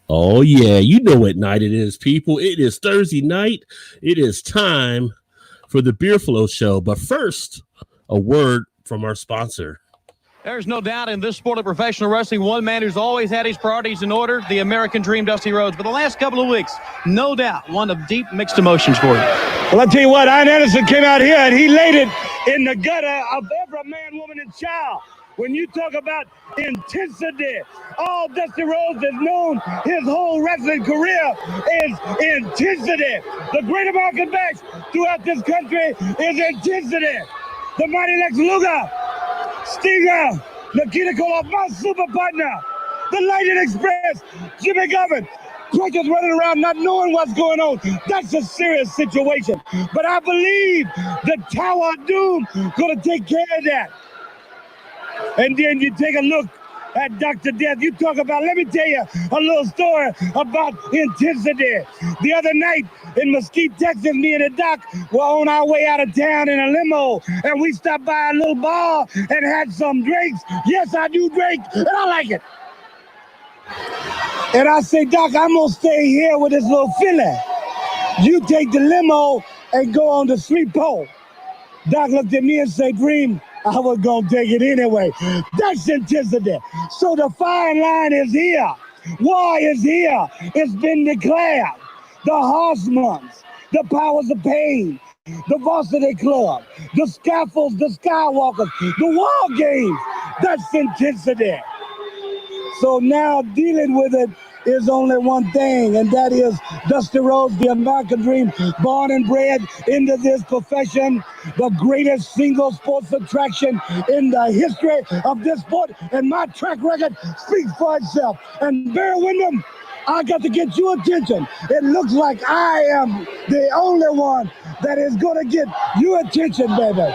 Oh, yeah. You know what night it is, people. It is Thursday night. It is time for the Beer Flow Show. But first, a word from our sponsor. There's no doubt in this sport of professional wrestling, one man who's always had his priorities in order, the American Dream, Dusty Rhodes. For the last couple of weeks, no doubt, one of deep mixed emotions for you. Well, I'll tell you what, Ian Anderson came out here and he laid it in the gutter of every man, woman, and child. When you talk about intensity, all Dusty Rhodes has known his whole wrestling career is intensity. The great American backs throughout this country is intensity. The mighty Lex Luger, Stinger, Nikita Koloff, my super partner, the Lightning Express, Jimmy Govern. Crickets running around not knowing what's going on. That's a serious situation. But I believe the Tower of Doom gonna take care of that. And then you take a look at Dr. Death. You talk about, let me tell you a little story about intensity. The other night in Mesquite, Texas, me and the doc were on our way out of town in a limo, and we stopped by a little bar and had some drinks. Yes, I do drink, and I like it. And I say, Doc, I'm gonna stay here with this little filly. You take the limo and go on the street pole. Doc looked at me and said, Dream, I was gonna take it anyway. That's intensity. So the fine line is here. War is here. It's been declared. The Horsemen, the Powers of Pain, the Varsity Club, the Scaffolds, the Skywalkers, the War Games. That's intensity. So now dealing with it is only one thing, and that is Dusty Rhodes, the American Dream, born and bred into this profession, the greatest single sports attraction in the history of this sport, and my track record speaks for itself. And Barry Windham, I got to get your attention. It looks like I am the only one that is going to get your attention, baby.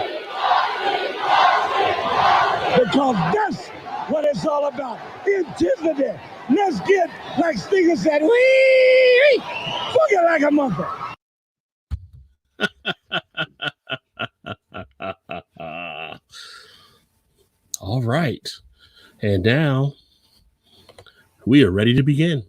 Because that's what it's all about. Intensity. Let's get, like Stinger said, wee, boogie like a monkey. All right. And now we are ready to begin.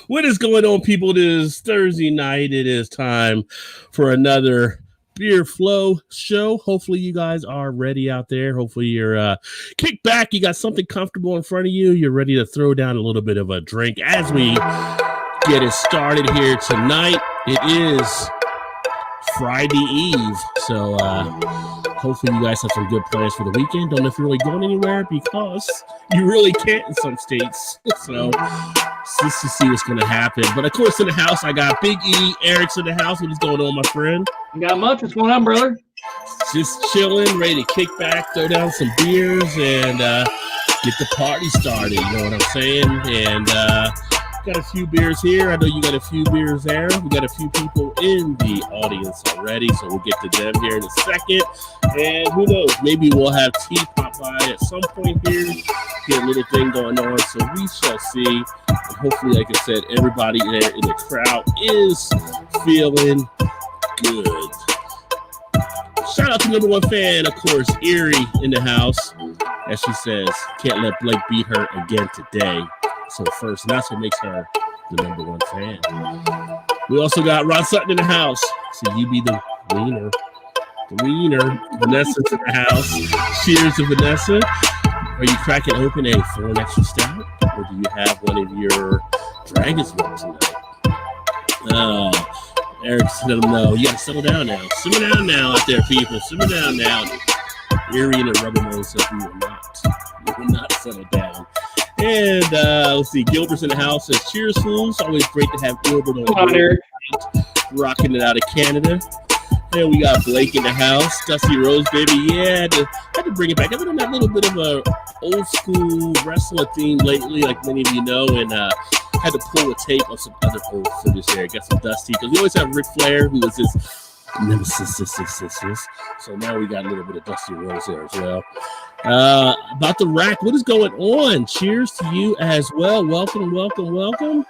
What is going on, people? It is Thursday night. It is time for another Beer Flow Show. Hopefully you guys are ready out there. Hopefully you're kicked back. You got something comfortable in front of you. You're ready to throw down a little bit of a drink as we get it started here tonight. It is Friday Eve. So hopefully you guys have some good plans for the weekend. Don't know if you're really going anywhere because you really can't in some states. So just to see what's going to happen. But of course in the house, I got Big E. Eric's in the house. What is going on, my friend? Not much. What's going on, brother? Just chilling, ready to kick back, throw down some beers, and get the party started. You know what I'm saying? And got a few beers here. I know you got a few beers there. We got a few people in the audience already, so we'll get to them here in a second. And who knows? Maybe we'll have tea pop by at some point here. Get a little thing going on, so we shall see. And hopefully, like I said, everybody there in the crowd is feeling good. Shout out to number one fan, of course, Erie in the house. As she says, can't let Blake beat her again today. So first, and that's what makes her the number one fan. We also got Ron Sutton in the house. So you be the wiener. The wiener. Vanessa's in the house. Cheers to Vanessa. Are you cracking open a foreign extra stout? Or do you have one of your Dragon's Milk tonight? Eric said, no, you got to settle down now. Simmer down now out there, people. Simmer down now. Erie and the Rubber Moon said we will not settle down. And let's see, Gilbert's in the house. Says, cheers, fools. Always great to have Gilbert on here. Rocking it out of Canada. And we got Blake in the house. Dusty Rhodes, baby. Yeah, I had to bring it back. I've been on that little bit of a old school wrestler theme lately, like many of you know, and had to pull a tape of some other old footage there. Got some Dusty, because we always have Ric Flair, who was his nemesis. So now we got a little bit of Dusty Rhodes there as well. About the rack, what is going on? Cheers to you as well. Welcome.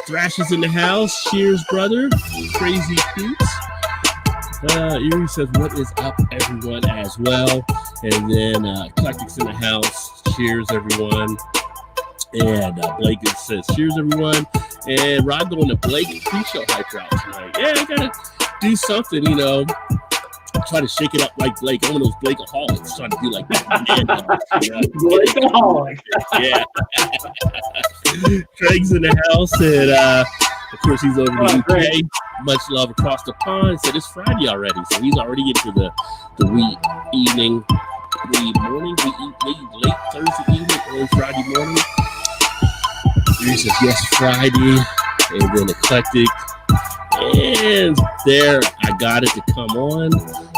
Thrash is in the house. Cheers, brother. Crazy Pete. Erie says, what is up, everyone, as well. And then Eclectic's in the house. Cheers, everyone. And Blake says, cheers, everyone. And Rod going to Blake pre-show hyper out tonight. Yeah, I got to do something, try to shake it up like Blake. I'm one of those Blakeaholics trying to do like that. Blakeaholic. Yeah. Craig's in the house, and of course he's over in the UK. Great. Much love across the pond. Said it's Friday already, so he's already into the wee evening, wee morning, wee late Thursday evening, early Friday morning. He says yes, Friday, and then eclectic. And there, I got it to come on.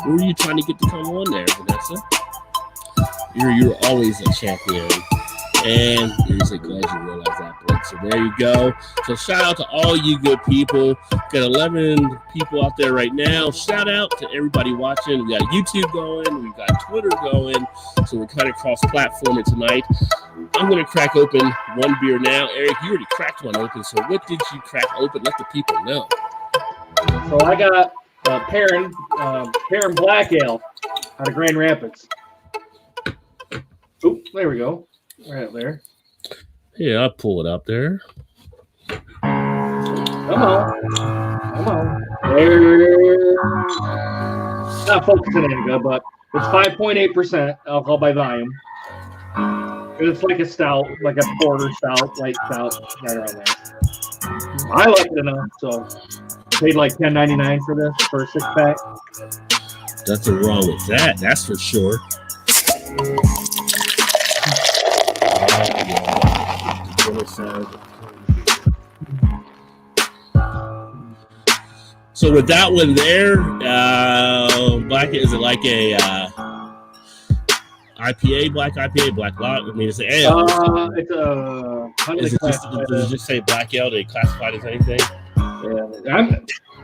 Who are you trying to get to come on there, Vanessa? You're always a champion. And he's glad you realized that, Blake. So there you go. So shout out to all you good people. Got 11 people out there right now. Shout out to everybody watching. We got YouTube going. We got Twitter going. So we're kind of cross-platforming tonight. I'm going to crack open one beer now. Eric, you already cracked one open. So what did you crack open? Let the people know. So I got Perrin Black Ale out of Grand Rapids. Oop, there we go. Right up there. Yeah, I'll pull it up there. Come on. There. Not focusing any good, but it's 5.8% alcohol by volume. It's like a stout, like a porter stout, light stout, right around there. I like it enough, so paid like $10.99 for this for a 6-pack. Nothing wrong with that. That's for sure. So with that one there, black, is it like a IPA, black IPA, black lot? I mean, it's an ale. It's a. Does it just say black ale? They classified as anything? Yeah,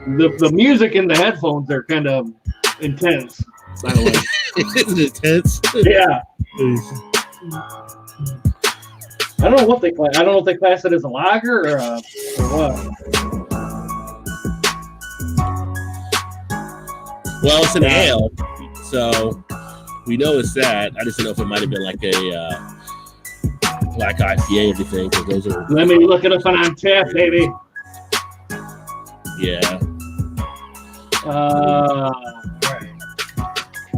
the music in the headphones are kind of intense. By the way, Is it intense? yeah. I don't know what they class. I don't know if they class it as a lager or what. Well, it's an ale, so we know it's that. I just don't know if it might have been like a black IPA or anything, because those are. Let me look it up on tap, baby. Yeah. Right.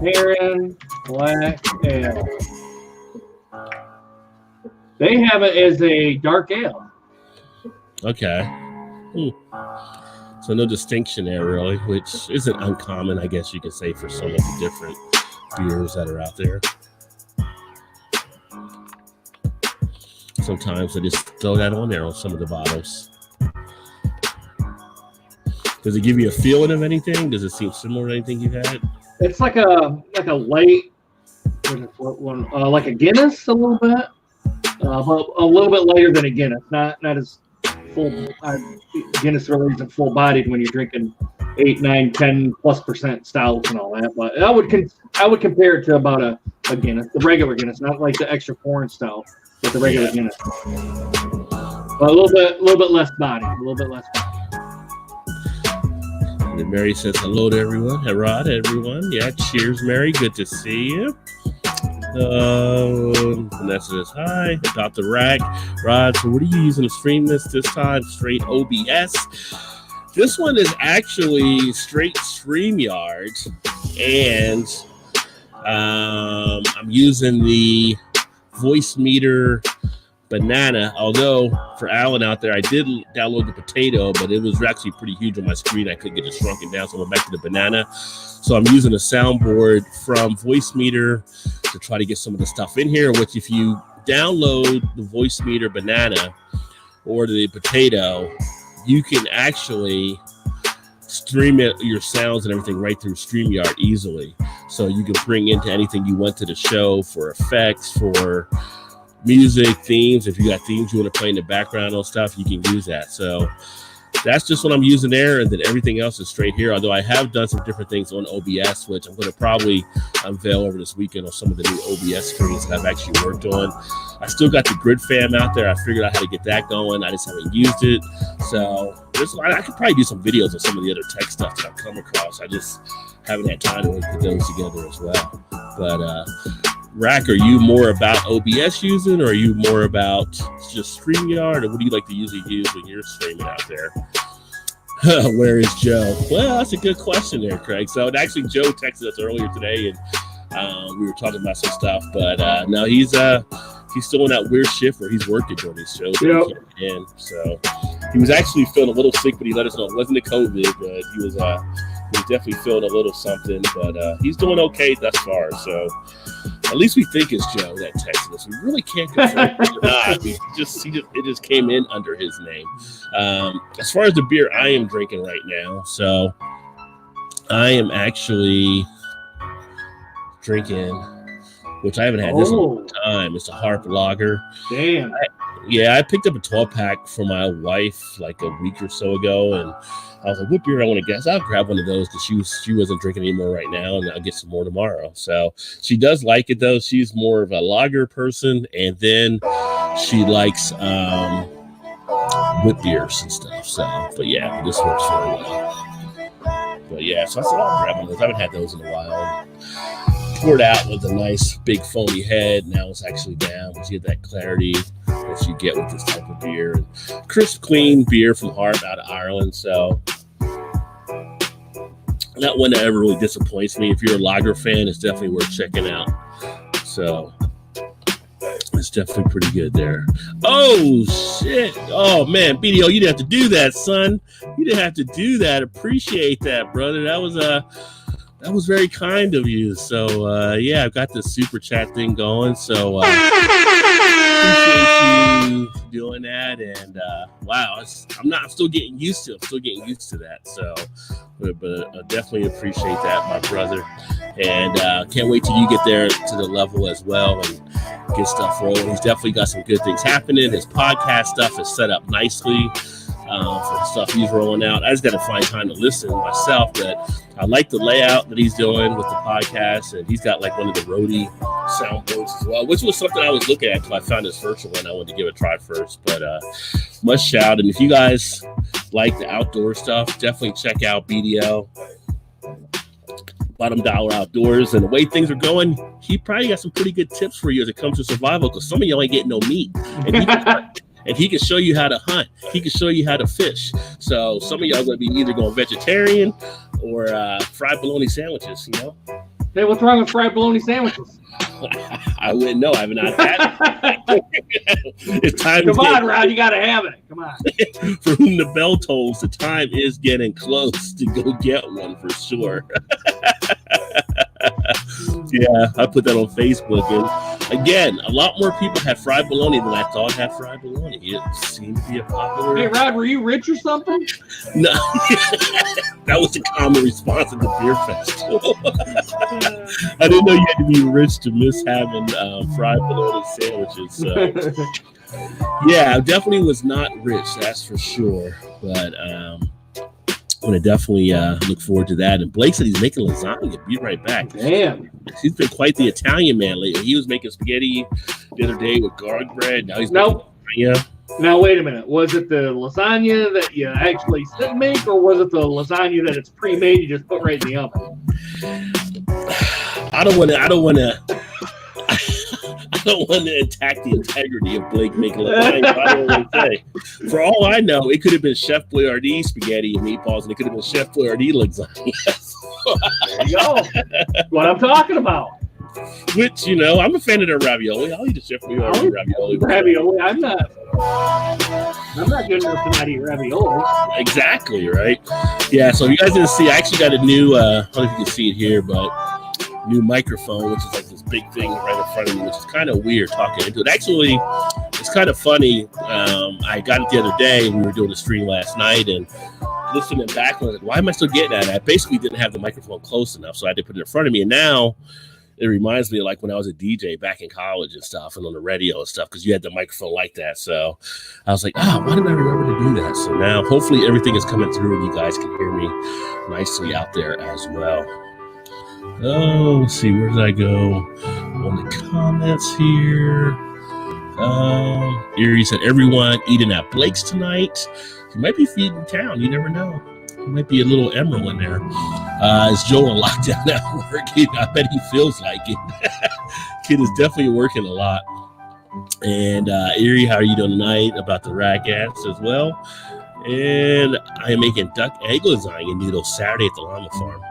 Perrin Black Ale. They have it as a dark ale. Okay. So no distinction there, really, which isn't uncommon, I guess you could say, for some of the different beers that are out there. Sometimes they just throw that on there on some of the bottles. Does it give you a feeling of anything? Does it seem similar to anything you've had? It's like a light, like a Guinness a little bit, but a little bit lighter than a Guinness. Not as full. Guinness really isn't full bodied when you're drinking 8, 9, 10+% stouts and all that. But I would compare it to about a Guinness, the regular Guinness, not like the extra foreign stout, but the regular Guinness. But a little bit less body, And Mary says hello to everyone. Hey, Rod, everyone. Yeah, cheers, Mary. Good to see you. Vanessa says hi. Adopt the rack. Rod, so what are you using to stream this time? Straight OBS. This one is actually straight StreamYard, and I'm using the voice meter banana. Although for Alan out there, I did download the potato, but it was actually pretty huge on my screen. I couldn't get it shrunken down, so I went back to the banana. So I'm using a soundboard from voice meter to try to get some of the stuff in here, which if you download the voice meter banana or the potato, you can actually stream it, your sounds and everything right through StreamYard easily. So you can bring into anything you want to the show for effects, for music, themes. If you got themes you want to play in the background or stuff, you can use that. So that's just what I'm using there, and then everything else is straight here. Although I have done some different things on OBS, which I'm going to probably unveil over this weekend on some of the new OBS screens that I've actually worked on. I still got the Grid Fam out there. I figured out how to get that going. I just haven't used it. So there's a lot. I could probably do some videos of some of the other tech stuff that I've come across. I just haven't had time to put those together as well. But Rack, are you more about OBS using, or are you more about just StreamYard, or what do you like to usually use when you're streaming out there? Where is Joe? Well, that's a good question there, Craig. So actually, Joe texted us earlier today, and we were talking about some stuff. But no, he's still in that weird shift where he's working during his shows. Yep. And so he was actually feeling a little sick, but he let us know it wasn't the COVID, but he was definitely feeling a little something. But he's doing okay thus far. So at least we think it's Joe that texted us. We really can't confirm it or not. It just came in under his name. As far as the beer I am drinking right now, so I am actually drinking, which I haven't had this in a long time. It's a Harp Lager. Damn. I picked up a 12-pack for my wife like a week or so ago, and I was like, what beer I want to get? So I'll grab one of those because she wasn't drinking anymore right now, and I'll get some more tomorrow. So she does like it, though. She's more of a lager person, and then she likes whip beers and stuff. So, but yeah, this works very well. But yeah, so I said, I'll grab one of those. I haven't had those in a while. Poured out with a nice big foamy head. Now it's actually down, but you get that clarity that you get with this type of beer. And crisp, clean beer from Harp out of Ireland. So not one that ever really disappoints me. If you're a lager fan, it's definitely worth checking out. So it's definitely pretty good there. Oh, shit. Oh, man. BDO, you didn't have to do that, son. You didn't have to do that. Appreciate that, brother. That was very kind of you. So, I've got the super chat thing going. So, appreciate you doing that. And, wow, I'm still getting used to that. So, but I definitely appreciate that, my brother. And can't wait till you get there to the level as well and get stuff rolling. He's definitely got some good things happening. His podcast stuff is set up nicely. For the stuff he's rolling out. I just got to find time to listen myself, but I like the layout that he's doing with the podcast, and he's got like one of the roadie soundboards as well, which was something I was looking at until I found his first one. I wanted to give it a try first, but must shout. And if you guys like the outdoor stuff, definitely check out BDL, Bottom Dollar Outdoors. And the way things are going, he probably got some pretty good tips for you as it comes to survival, because some of y'all ain't getting no meat. And he can show you how to hunt. He can show you how to fish. So some of y'all are going to be either going vegetarian or fried bologna sandwiches, you know? Hey, what's wrong with fried bologna sandwiches? I wouldn't know. I haven't had it. It's time. Come on, Rod. You got to have it. Come on. For whom the bell tolls, the time is getting close to go get one for sure. Yeah, I put that on Facebook, and again, a lot more people had fried bologna than I thought had fried bologna. It seemed to be a popular. Hey, Rod, were you rich or something? No, that was a common response at the beer festival. I didn't know you had to be rich to miss having fried bologna sandwiches. So, yeah, I definitely was not rich, that's for sure. But I'm going to definitely look forward to that. And Blake said he's making lasagna. Be right back. Damn. He's been quite the Italian man lately. He was making spaghetti the other day with garlic bread. Now he's making lasagna. Now, wait a minute. Was it the lasagna that you actually still make, or was it the lasagna that it's pre-made, you just put right in the oven? I don't want to attack the integrity of Blake making lasagna. I don't want to say. For all I know, it could have been Chef Boyardee spaghetti and meatballs, and it could have been Chef Boyardee lasagna. There you go. What I'm talking about. Which, you know, I'm a fan of their ravioli. I'll eat a Chef Boyardee ravioli. Ravioli. I'm not good enough to not eat ravioli. Exactly, right? Yeah, so if you guys didn't see, I actually got a new, I don't know if you can see it here, but new microphone, which is like this big thing right in front of me, which is kind of weird talking into it. Actually, it's kind of funny. I got it the other day. We were doing a stream last night, and listening back, I was like, why am I still getting that? And I basically didn't have the microphone close enough, so I had to put it in front of me. And now it reminds me of like when I was a DJ back in college and stuff, and on the radio and stuff, because you had the microphone like that. So I was like, why did I remember to do that? So now hopefully everything is coming through and you guys can hear me nicely out there as well. Oh, let's see, where did I go on the comments here? Erie said, everyone eating at Blake's tonight. You might be feeding town. You never know. There might be a little emerald in there. Is Joe on lockdown at work? I bet he feels like it. Kid is definitely working a lot. And Erie, how are you doing tonight? About the ragats as well. And I am making duck egg lasagna noodles Saturday at the llama farm.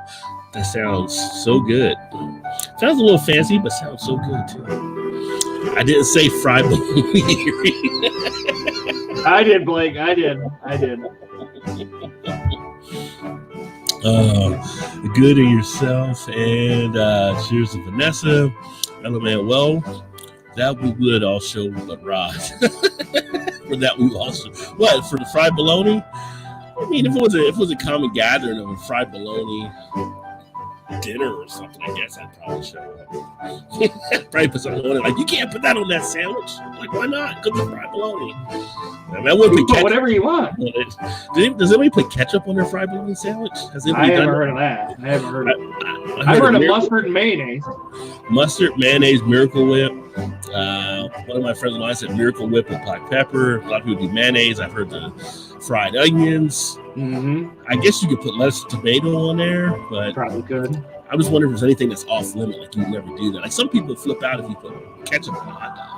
That sounds so good. Sounds a little fancy, but sounds so good too. I didn't say fried bologna. I did, Blake. I did. Good in yourself. And cheers to Vanessa. Hello, man. Well, that we would also, but Rod. For that we also, what, for the fried bologna? I mean, if it was a common gathering of a fried bologna dinner or something, I guess I'd probably show up. Probably put something on it like, you can't put that on that sandwich. Like, why not? Because it's fried bologna. I mean, I wouldn't put whatever you want. Does anybody put ketchup on their fried bologna sandwich? I haven't heard of that. I haven't heard of it. I've heard of mustard and mayonnaise. Mustard, mayonnaise, Miracle Whip. One of my friends of mine said Miracle Whip with black pepper. A lot of people do mayonnaise. I've heard the fried onions. Mm-hmm. I guess you could put lettuce and tomato on there, but probably could. I was wondering if there's anything that's off limit, like you would never do that. Like some people flip out if you put ketchup on a hot dog.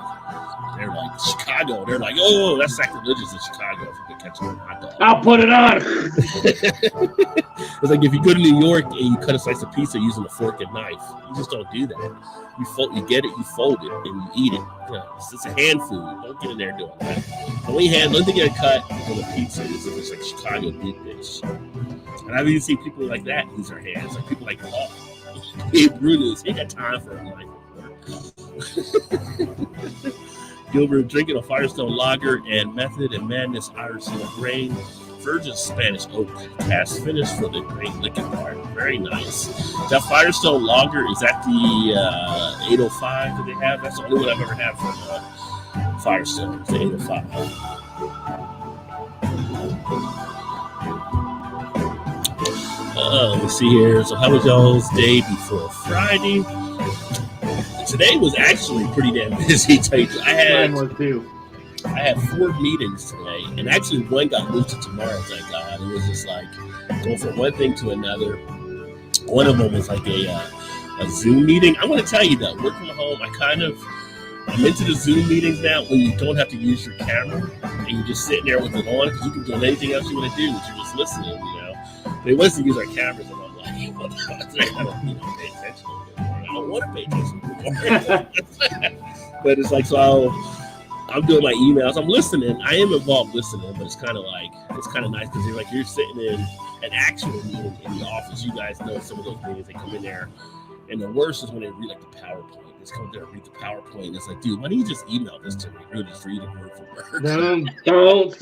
They're like Chicago. They're like, oh, that's sacrilegious in Chicago if you put ketchup on a hot dog. I'll put it on. It's like if you go to New York and you cut a slice of pizza using a fork and knife, you just don't do that. You get it, you fold it, and you eat it. It's a hand food. Don't get in there doing that. The only thing get a cut on a pizza is if it's like Chicago deep dish. And I've even seen people like that use their hands, like people like Paul. He ain't got time for it. Gilbert drinking a Firestone Lager and Method and Madness Irish Single Grain Virgin Spanish Oak cast finish for the grain liquor bar. Very nice. That Firestone Lager, is that the 805 that they have? That's the only one I've ever had from Firestone. It's the 805. Let me see here. So how was y'all's day before Friday? Today was actually pretty damn busy. I had 4 meetings today, and actually one got moved to tomorrow, thank God. It was just like going from one thing to another. One of them was like a Zoom meeting. I'm going to tell you though, working from home, I'm into the Zoom meetings now when you don't have to use your camera and you're just sitting there with it on because you can do anything else you want to do, but you're just listening, you know. They want us to use our cameras, and I'm like, well, I don't pay attention anymore. I don't want to pay attention anymore. But it's like, so I'm doing my emails. I'm listening. I am involved listening, but it's kind of nice because you're sitting in an actual meeting in the office. You guys know some of those meetings, they come in there, and the worst is when they read like the PowerPoint. Just come there and read the PowerPoint. And it's like, dude, why don't you just email this to me? You're just reading word for word. Don't.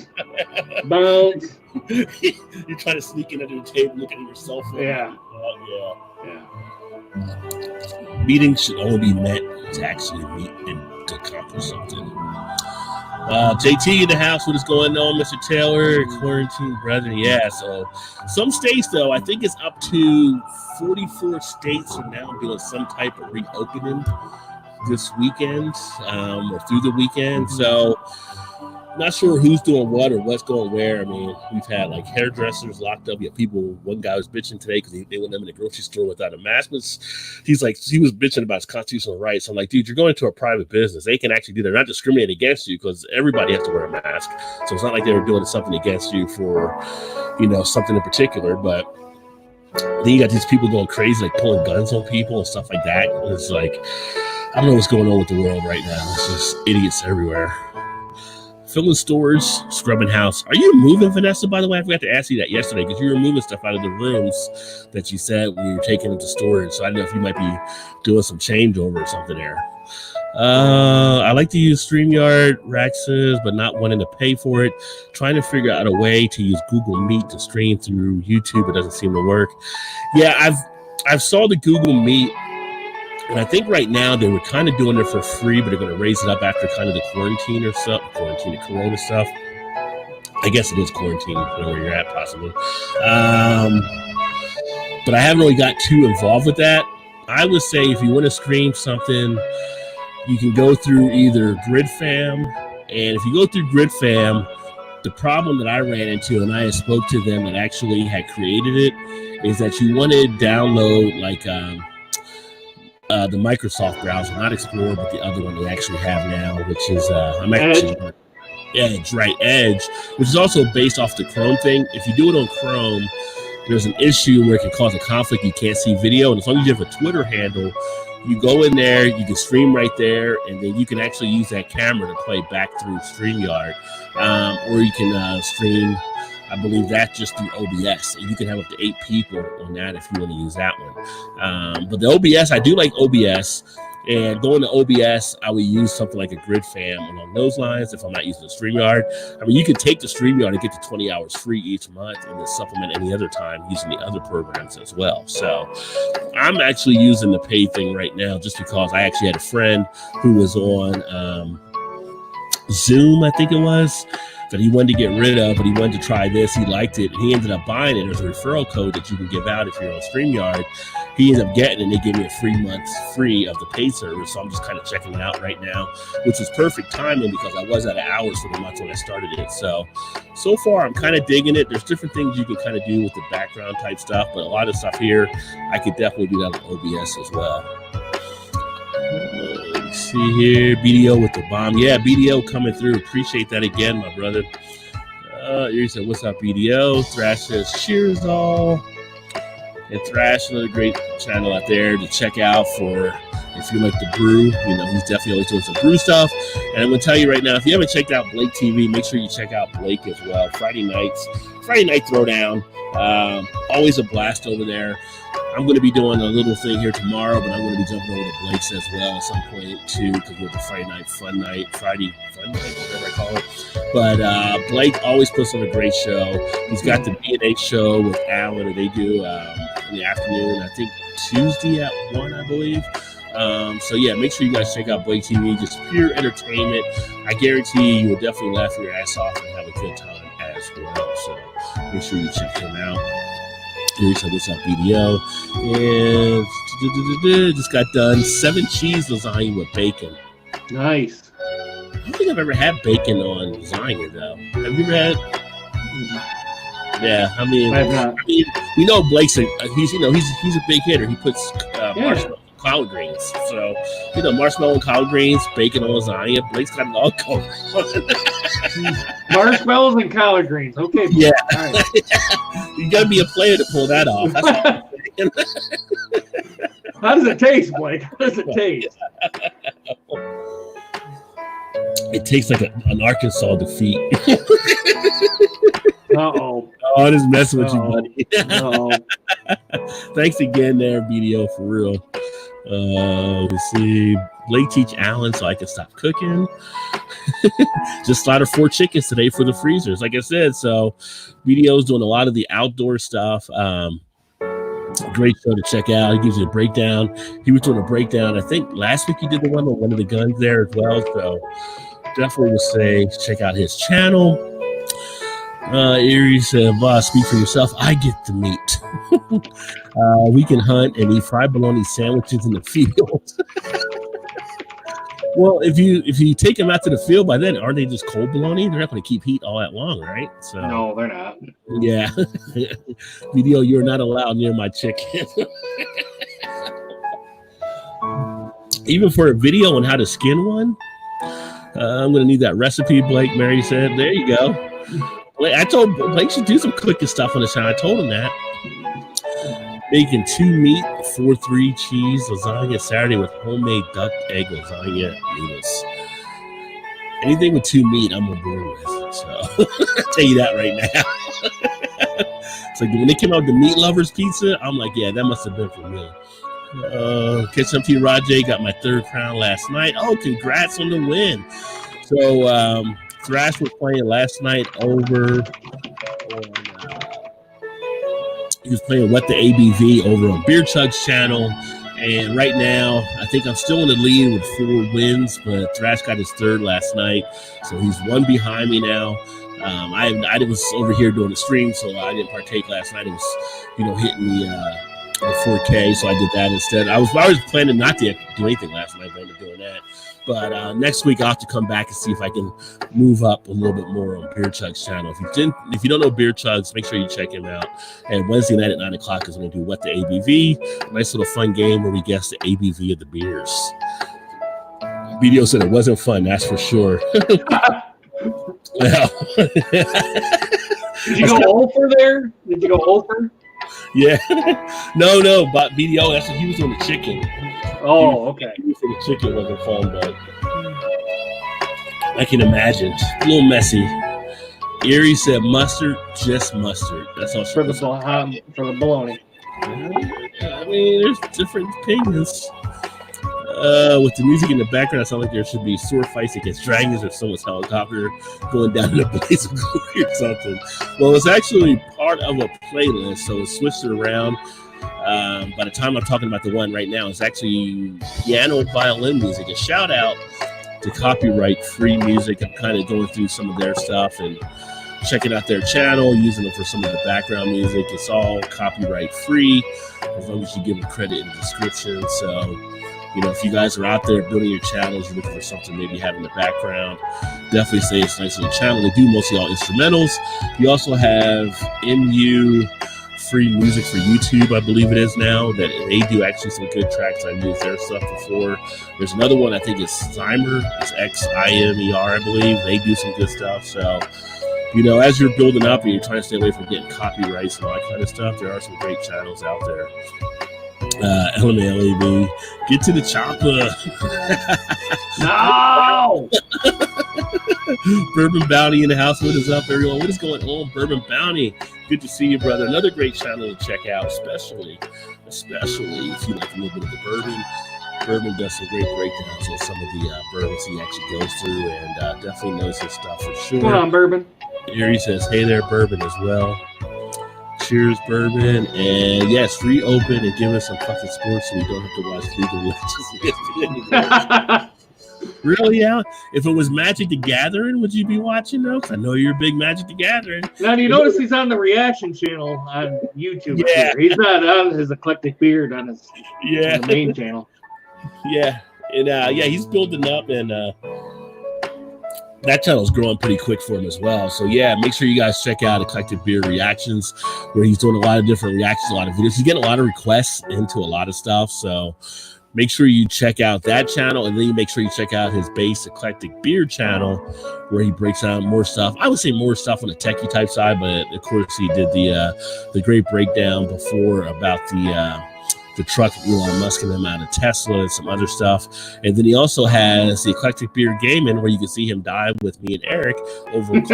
You're trying to sneak in under the table, looking at your cell phone. Yeah. Yeah. Meetings should only be meant to actually meet and to accomplish something. JT in the house, what is going on, Mr. Taylor? Quarantine brethren, yeah. So some states, though, I think it's up to 44 states are now doing some type of reopening this weekend or through the weekend. So not sure who's doing what or what's going where. I mean, we've had like hairdressers locked up. You have people. One guy was bitching today because they went in the grocery store without a mask. He was bitching about his constitutional rights. I'm like, dude, you're going to a private business. They can actually do that. They're not discriminating against you because everybody has to wear a mask. So it's not like they were doing something against you for, something in particular. But then you got these people going crazy, like pulling guns on people and stuff like that. And it's like, I don't know what's going on with the world right now. It's just idiots everywhere. Filling storage, scrubbing house. Are you moving, Vanessa, by the way? I forgot to ask you that yesterday because you were moving stuff out of the rooms that you said when you were taking them to storage. So I don't know if you might be doing some changeover or something there. I like to use StreamYard, Raxes, but not wanting to pay for it. Trying to figure out a way to use Google Meet to stream through YouTube. It doesn't seem to work. Yeah, I've saw the Google Meet. And I think right now they were kind of doing it for free, but they're going to raise it up after kind of the quarantine or something, the corona stuff. I guess it is quarantine, where you're at, possibly. But I haven't really got too involved with that. I would say if you want to stream something, you can go through either GridFam, and if you go through GridFam, The problem that I ran into, and I spoke to them that actually had created it, is that you want to download like the Microsoft browser, not Explorer, but the other one they actually have now, which is Edge, right? Edge, which is also based off the Chrome thing. If you do it on Chrome, there's an issue where it can cause a conflict. You can't see video, and as long as you have a Twitter handle, you go in there, you can stream right there, and then you can actually use that camera to play back through StreamYard, or you can stream, I believe that just through OBS, and you can have up to 8 people on that if you want to use that one. But the OBS, I do like OBS, and going to OBS, I would use something like a GridFam along those lines if I'm not using the StreamYard. I mean, you can take the StreamYard and get to 20 hours free each month and then supplement any other time using the other programs as well. So I'm actually using the paid thing right now just because I actually had a friend who was on Zoom, I think it was, that he wanted to get rid of, but he wanted to try this. He liked it, and he ended up buying it. There's a referral code that you can give out if you're on StreamYard. He ended up getting it, and they gave me a free month free of the paid service, so I'm just kind of checking it out right now, which is perfect timing because I was out of hours for the month when I started it. So far, I'm kind of digging it. There's different things you can kind of do with the background type stuff, but a lot of stuff here, I could definitely do that with OBS as well. Let's see here, BDO with the bomb. Yeah, BDO coming through. Appreciate that again, my brother. You said, what's up, BDO? Thrash says, cheers all. And Thrash, another great channel out there to check out for if you like the brew. You know, he's definitely always doing some brew stuff. And I'm going to tell you right now, if you haven't checked out Blake TV, make sure you check out Blake as well. Friday night throwdown. Always a blast over there. I'm going to be doing a little thing here tomorrow, but I'm going to be jumping over to Blake's as well at some point too, because we have the Friday fun night, whatever I call it. But Blake always puts on a great show. He's got the B&H show with Alan that they do in the afternoon, I think Tuesday at 1, I believe. So yeah, make sure you guys check out Blake TV, just pure entertainment. I guarantee you will definitely laugh your ass off and have a good time as well. So make sure you check him out. So what's up, BDO? And just got done 7 cheese lasagna with bacon. Nice. I don't think I've ever had bacon on lasagna though. Have you ever had? Yeah, I mean, we know Blake's he's a big hitter. He puts marshmallow and collard greens. So marshmallow and collard greens, bacon on lasagna. Blake's got it all going on. Marshmallows and collard greens. Okay. Yeah. Right. You got to be a player to pull that off. That's all I'm saying. How does it taste, Blake? How does it taste? It tastes like an Arkansas defeat. Uh-oh. Oh, I'm just messing with you, buddy. Uh-oh. Thanks again there, BDO, for real. Let's see. Blake teach Alan so I can stop cooking. Just slaughtered 4 chickens today for the freezers. Like I said, so BDO's doing a lot of the outdoor stuff. Great show to check out. He gives you a breakdown. He was doing a breakdown. I think last week he did the one on one of the guns there as well. So definitely would say check out his channel. Erie said, boss, speak for yourself. I get the meat. We can hunt and eat fried bologna sandwiches in the field. Well, if you take them out to the field, by then aren't they just cold bologna? They're not going to keep heat all that long, right? So no, they're not. Yeah. BDO, you're not allowed near my chicken. Even for a video on how to skin one, I'm going to need that recipe, Blake. Mary said, there you go. I told Blake should do some cooking stuff on the channel. I told him that. Making 2 meat, 4-3 cheese lasagna Saturday with homemade duck egg lasagna noodles. Anything with 2 meat, I'm on board with. So I'll tell you that right now. It's like when they came out with the meat lovers pizza, I'm like, yeah, that must have been for me. Catch up to you, Rajay. Got my 3rd crown last night. Oh, congrats on the win. So Thrash was playing last night over on he was playing What the ABV over on Beer Chug's channel. And right now, I think I'm still in the lead with 4 wins, but Thrash got his 3rd last night. So he's 1 behind me now. I was over here doing the stream, so I didn't partake last night. It was, hitting the 4K, so I did that instead. I was planning not to do anything last night, but I ended up doing that. But next week I'll have to come back and see if I can move up a little bit more on Beer Chug's channel. If you don't know Beer Chugs, make sure you check him out. And Wednesday night at 9 o'clock is going to do What the ABV, nice little fun game where we guess the ABV of the beers. BDO said it wasn't fun, that's for sure. Did you go over there? Did you go over? Yeah. No, but BDO, that's what he was on the chicken. Oh, okay. He was on the chicken, wasn't fun, but I can imagine. A little messy. Erie said mustard, just mustard. That's all for the bologna. I mean, there's different opinions. With the music in the background, it sounds like there should be sword fights against dragons or someone's helicopter going down in a blaze of glory or something. Well, it's actually part of a playlist, so it's switched it around. By the time I'm talking about the one right now, it's actually piano violin music. A shout out to copyright free music. I'm kind of going through some of their stuff and checking out their channel, using them for some of the background music. It's all copyright free as long as you give them credit in the description. So, you know, if you guys are out there building your channels, you're looking for something maybe you have in the background, definitely say it's nice little channel. They do mostly all instrumentals. You also have MU free music for YouTube, I believe it is now, that they do actually some good tracks. I've used their stuff before. There's another one, I think it's Ximer. It's Ximer, I believe. They do some good stuff. So, you know, as you're building up and you're trying to stay away from getting copyrights and all that kind of stuff, there are some great channels out there. LMALAB, get to the chopper. No! Bourbon Bounty in the house. What is up, everyone? What is going on, Bourbon Bounty? Good to see you, brother. Another great channel to check out, especially if you like a little bit of the bourbon. Bourbon does some great breakdowns on some of the bourbons he actually goes through, and definitely knows his stuff for sure. Come on, Bourbon. Erie says, hey there, Bourbon as well. Cheers, Bourbon. And yes, free open and give us some fucking sports so we don't have to watch League of Legends. Really, Al? If it was Magic the Gathering, would you be watching though? Because I know you're a big Magic the Gathering. Now, do you notice he's on the reaction channel on YouTube? Yeah. He's not on his eclectic beard on his on the main channel. Yeah. And he's building up, and that channel's growing pretty quick for him as well. So yeah, make sure you guys check out Eclectic Beer Reactions, where he's doing a lot of different reactions, a lot of videos. He's getting a lot of requests into a lot of stuff. So make sure you check out that channel, and then you make sure you check out his base Eclectic Beer channel, where he breaks down more stuff. I would say more stuff on the techie type side, but of course he did the great breakdown before about the truck Elon Musk and him out of Tesla and some other stuff. And then he also has the Eclectic Beer Gaming, where you can see him dive with me and Eric over in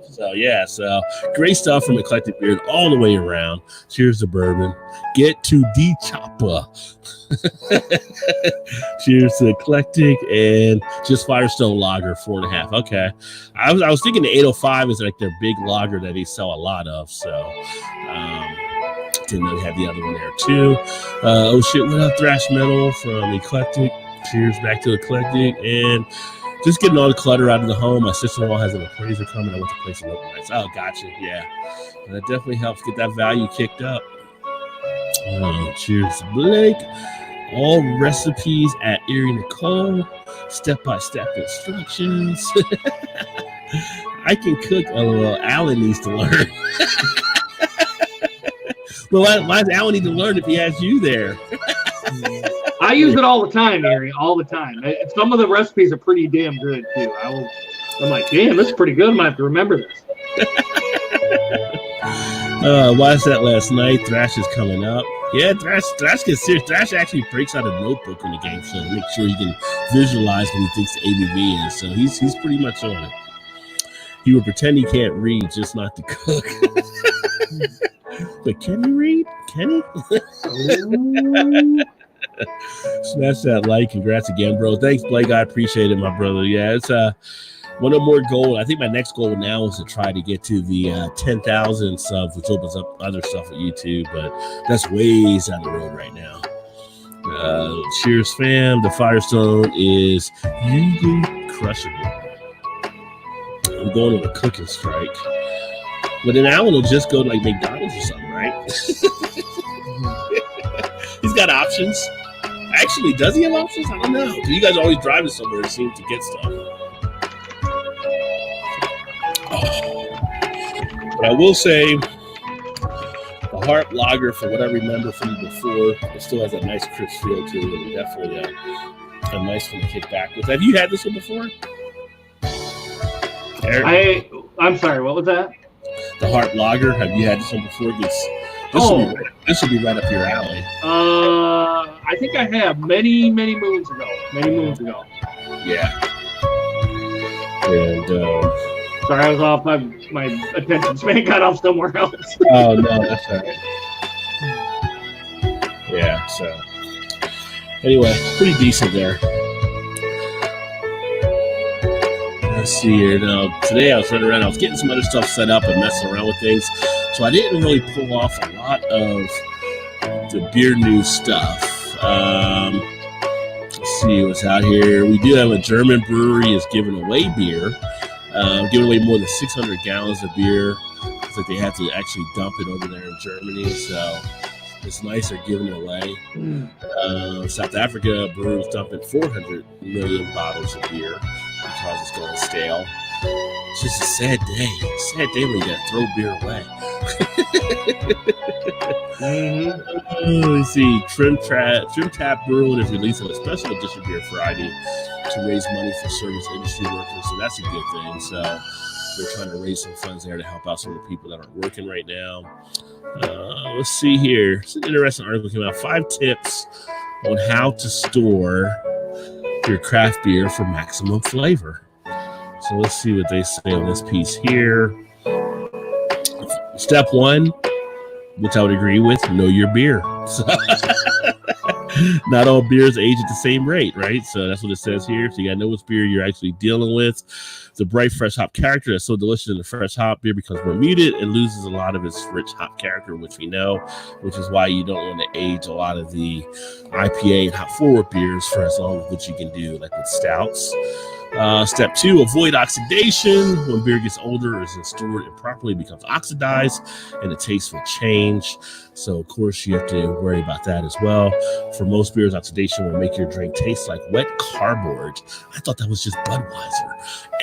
So great stuff from Eclectic Beer all the way around. Cheers to Bourbon. Get to the chopper. Cheers to Eclectic, and just Firestone Lager 4.5. Okay. I was thinking the 805 is like their big lager that they sell a lot of. So didn't know they had the other one there too. Oh shit, what up, Thrash Metal from Eclectic. Cheers back to Eclectic. And just getting all the clutter out of the home. My sister-in-law has an appraiser coming. I want to place it up nice. Oh, gotcha. Yeah. And that definitely helps get that value kicked up. Cheers to Blake. All recipes at Erie Nicole. Step-by-step instructions. I can cook. LOL. Alan needs to learn. Well, why does Alan need to learn if he has you there? I use it all the time, Erie, all the time. Some of the recipes are pretty damn good, too. I'm like, damn, this is pretty good. I might have to remember this. Watched that last night. Thrash is coming up. Yeah, Thrash gets serious. Thrash actually breaks out a notebook in the game show to make sure he can visualize what he thinks the ABV is. So he's pretty much on it. He would pretend he can't read, just not to cook. But can he read? Can he? Smash that like. Congrats again, bro. Thanks, Blake. I appreciate it, my brother. Yeah, it's one of more goal. I think my next goal now is to try to get to the 10,000 subs, which opens up other stuff at YouTube, but that's ways down the road right now. Cheers, fam. The Firestone is Yugu crushable. I'm going on a cooking strike. But then Alan will just go to like McDonald's or something, right? got options. Actually, does he have options? I don't know. You guys always driving somewhere it seems to get stuff. But I will say, the Hart Lager, from what I remember from before, it still has a nice crisp feel to it, and definitely a nice one to kick back with. Have you had this one before? Eric? I'm sorry, what was that? The Hart Lager. Have you had this one before? This will be right up your alley. I think I have many moons ago. Yeah. And sorry, I was off. My attention span got off somewhere else. oh no, that's all right. Yeah. So anyway, pretty decent there. Let's see here. Now, today I was running around. I was getting some other stuff set up and messing around with things, so I didn't really pull off a lot of the beer news stuff. Let's see what's out here. We do have a German brewery is giving away beer, giving away more than 600 gallons of beer. It's like they have to actually dump it over there in Germany, so it's nice they're giving it away. South Africa breweries dumping 400 million bottles of beer because it's going stale. It's just a sad day. When you gotta throw beer away. Let's see. Trim Tap Brewing is releasing a special edition beer Friday to raise money for service industry workers. So that's a good thing. So they're trying to raise some funds there to help out some of the people that aren't working right now. Let's see here. It's an interesting article came out. 5 tips on how to store your craft beer for maximum flavor. So let's see what they say on this piece here. Step 1, which I would agree with, know your beer. So, not all beers age at the same rate, right? So that's what it says here. So you gotta know which beer you're actually dealing with. The bright fresh hop character that's so delicious in the fresh hop beer becomes more muted and loses a lot of its rich hop character, which we know, which is why you don't want to age a lot of the IPA and hop forward beers for as long as what you can do, like with stouts. Step 2, avoid oxidation. When beer gets older or is stored improperly, it becomes oxidized and the taste will change. So, of course, you have to worry about that as well. For most beers, oxidation will make your drink taste like wet cardboard. I thought that was just Budweiser.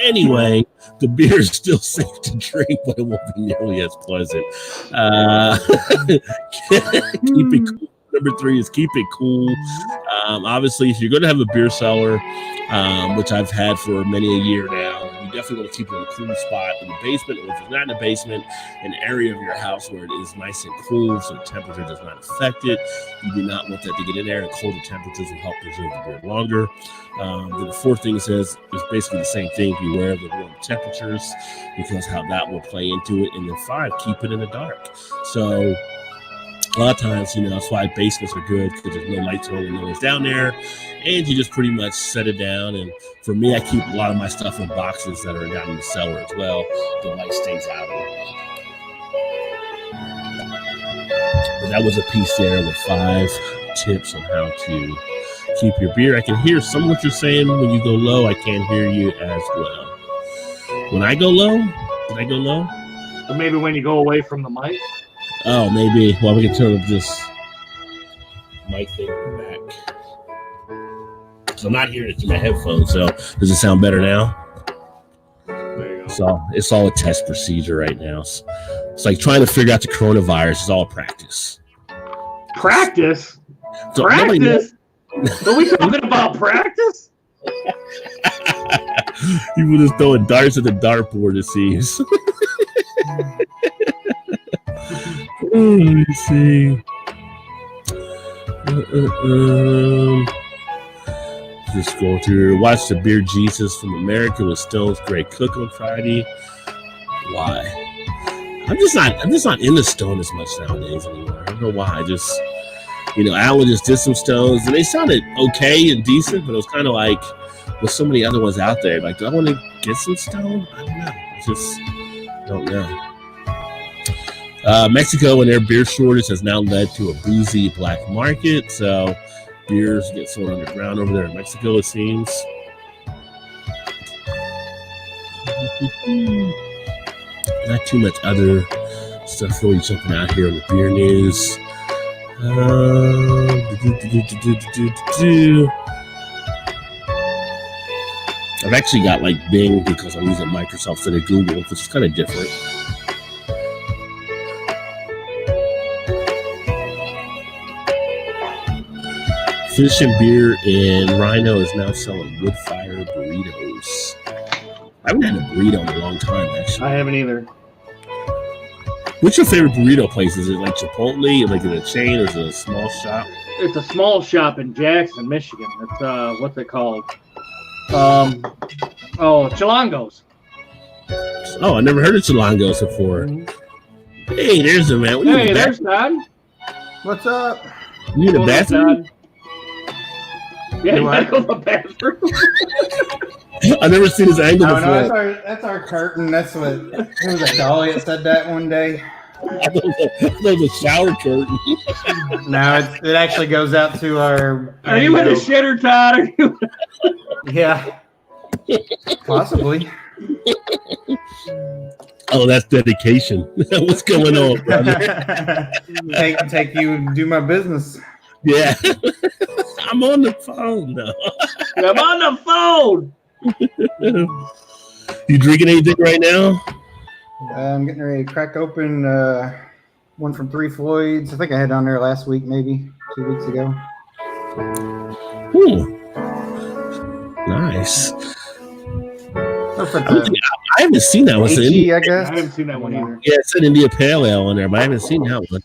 Anyway, the beer is still safe to drink, but it won't be nearly as pleasant. Keep it cool. Number 3 is keep it cool. Obviously, if you're going to have a beer cellar, which I've had for many a year now, you definitely want to keep it in a cool spot in the basement, or if it's not in the basement, an area of your house where it is nice and cool so the temperature does not affect it. You do not want that to get in there, and colder temperatures will help preserve the beer longer. The 4th thing says is basically the same thing. Beware of the warm temperatures because how that will play into it. And then 5, keep it in the dark. So a lot of times, that's why basements are good, because there's no lights on and no one's down there, and you just pretty much set it down. And for me, I keep a lot of my stuff in boxes that are down in the cellar as well. The light stays out of it. But that was a piece there with 5 tips on how to keep your beer. I can hear some of what you're saying. When you go low, I can't hear you as well. When I go low? So maybe when you go away from the mic? Oh, maybe. Well, we can turn up this mic thing back. So I'm not hearing it through my headphones. So does it sound better now? There you go. So it's all a test procedure right now. It's like trying to figure out the coronavirus. It's all practice. Practice? So Practice? Are we talking about practice? People just throwing darts at the dartboard, it seems. Let's see. Just going through. Watch the Beer Jesus from America with Stone's Great Cook on Friday. Why? I'm just not into Stone as much nowadays anymore. I don't know why. I just, Alan just did some Stones and they sounded okay and decent, but it was kind of like with so many other ones out there. Like, do I want to get some Stone? I don't know. I don't know. Mexico and their beer shortage has now led to a boozy black market. So beers get sold underground over there in Mexico, it seems. Not too much other stuff really jumping out here in the beer news. I've actually got like Bing because I'm using Microsoft instead of Google, which is kind of different. Fish and Beer in Rhino is now selling wood-fired burritos. I haven't had a burrito in a long time, actually. I haven't either. What's your favorite burrito place? Is it like Chipotle, like in a chain, or is it a small shop? It's a small shop in Jackson, Michigan. It's what's it called? Chilangos. Oh, I never heard of Chilangos before. Hey, there's a man. Hey, there's Todd. What's up? You in the bathroom? Yeah, you gotta go to the bathroom. I've never seen his angle No, before. that's our curtain. That's what it was a dolly that said that one day. There's a shower curtain. No, it actually goes out to our. Are you in the shitter, Todd? Are you? Yeah, possibly. Oh, that's dedication. What's going on, brother? take you and do my business. Yeah. I'm on the phone now. I'm on the phone. You drinking anything right now? I'm getting ready to crack open one from Three Floyds. I think I had on there last week, maybe 2 weeks ago. Nice. I haven't seen that one. I guess. I haven't seen that one either. Yeah, it said India Pale Ale in there, but I haven't seen that one.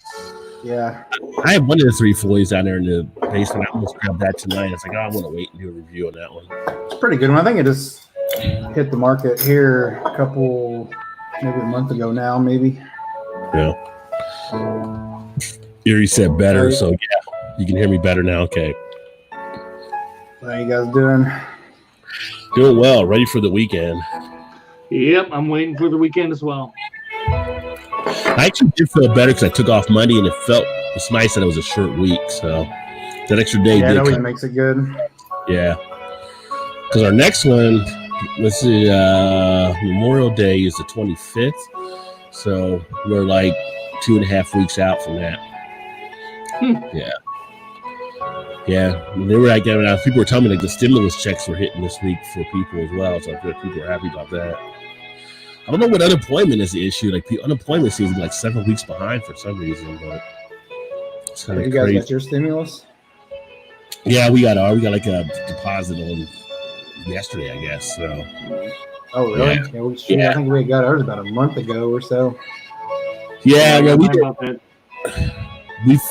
Yeah. I have one of the Three Floyds down there in the basement. I almost grabbed that tonight. I was like, I want to wait and do a review on that one. It's a pretty good one. I think it just hit the market here maybe a month ago now, maybe. Yeah. Erie said better, so yeah, you can hear me better now. Okay. How you guys doing? Doing well. Ready for the weekend. Yep, I'm waiting for the weekend as well. I actually did feel better because I took off Monday, and it's nice that it was a short week. So that extra day that always makes it good. Yeah. Because our next one, let's see, Memorial Day is the 25th. So we're like 2.5 weeks out from that. Yeah. Yeah. And they were like, people were telling me like the stimulus checks were hitting this week for people as well. So I feel like people are happy about that. I don't know what unemployment is the issue. Like unemployment seems to be like 7 weeks behind for some reason, but it's kind of crazy. You guys got your stimulus? Yeah, we got like a deposit on yesterday, I guess. So. Oh really? Yeah. I think we got ours about a month ago or so. Yeah, well,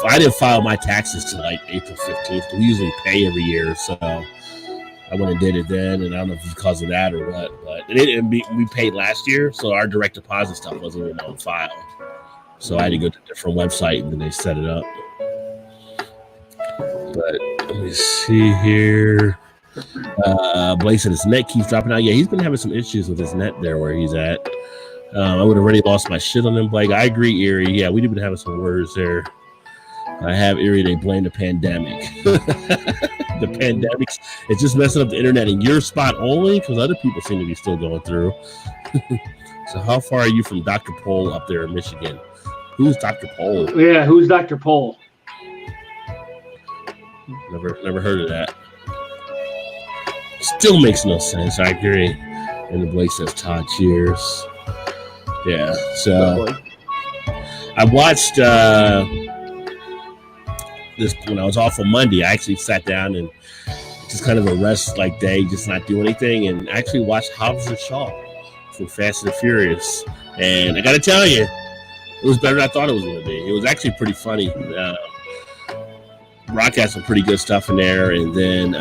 I didn't file my taxes till like April 15th. We usually pay every year, so I went and did it then, and I don't know if it's because of that or what, but we paid last year, so our direct deposit stuff wasn't even on file. So I had to go to a different website, and then they set it up. But let me see here. Blake said his net keeps dropping out. Yeah, he's been having some issues with his net there where he's at. I would have already lost my shit on him, Blake. I agree, Erie. Yeah, we've been having some words there. I have Erie. They blame the pandemic. The pandemics, it's just messing up the internet in your spot only because other people seem to be still going through. So how far are you from Dr. Pole up there in Michigan? Who's Dr. Pole? Yeah, who's Dr. Pole? Never heard of that. Still makes no sense. I agree. And the Blake says, Todd, cheers. Yeah, so I watched this when I was off on Monday. I actually sat down and just kind of a rest like day, just not do anything, and actually watched Hobbs and Shaw from Fast and the Furious. And I got to tell you, it was better than I thought it was going to be. It was actually pretty funny. Rock had some pretty good stuff in there, and then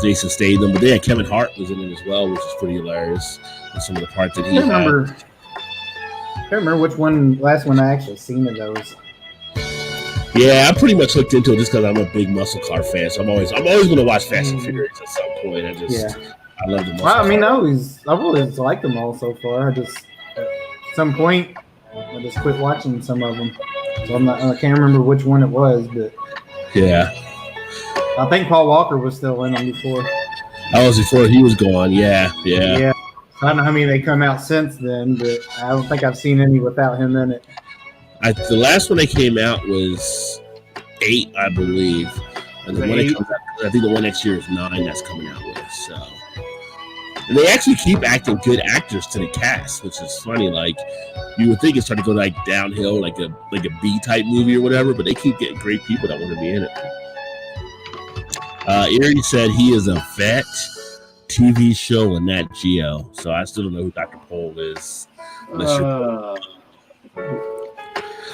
Jason Statham, but then Kevin Hart was in it as well, which is pretty hilarious. And some of the parts that he had. I can't remember which last one I actually seen of those. Yeah, I pretty much hooked into it just because I'm a big muscle car fan. So I'm always going to watch Fast and Furious at some point. I love the muscle. Well, I mean, I've always liked them all so far. At some point, I just quit watching some of them. So I can't remember which one it was, but yeah, I think Paul Walker was still in them before. That was before he was gone. Yeah. I don't know how many they come out since then, but I don't think I've seen any without him in it. The last one that came out was 8, I believe. And the The one that 8? comes out, I think the one next year is 9 that's coming out with. So, and they actually keep acting good actors to the cast, which is funny. Like you would think it's starting to go like downhill, like a B type movie or whatever, but they keep getting great people that want to be in it. Erie said he is a vet. TV show on Nat Geo, so I still don't know who Dr. Pole is.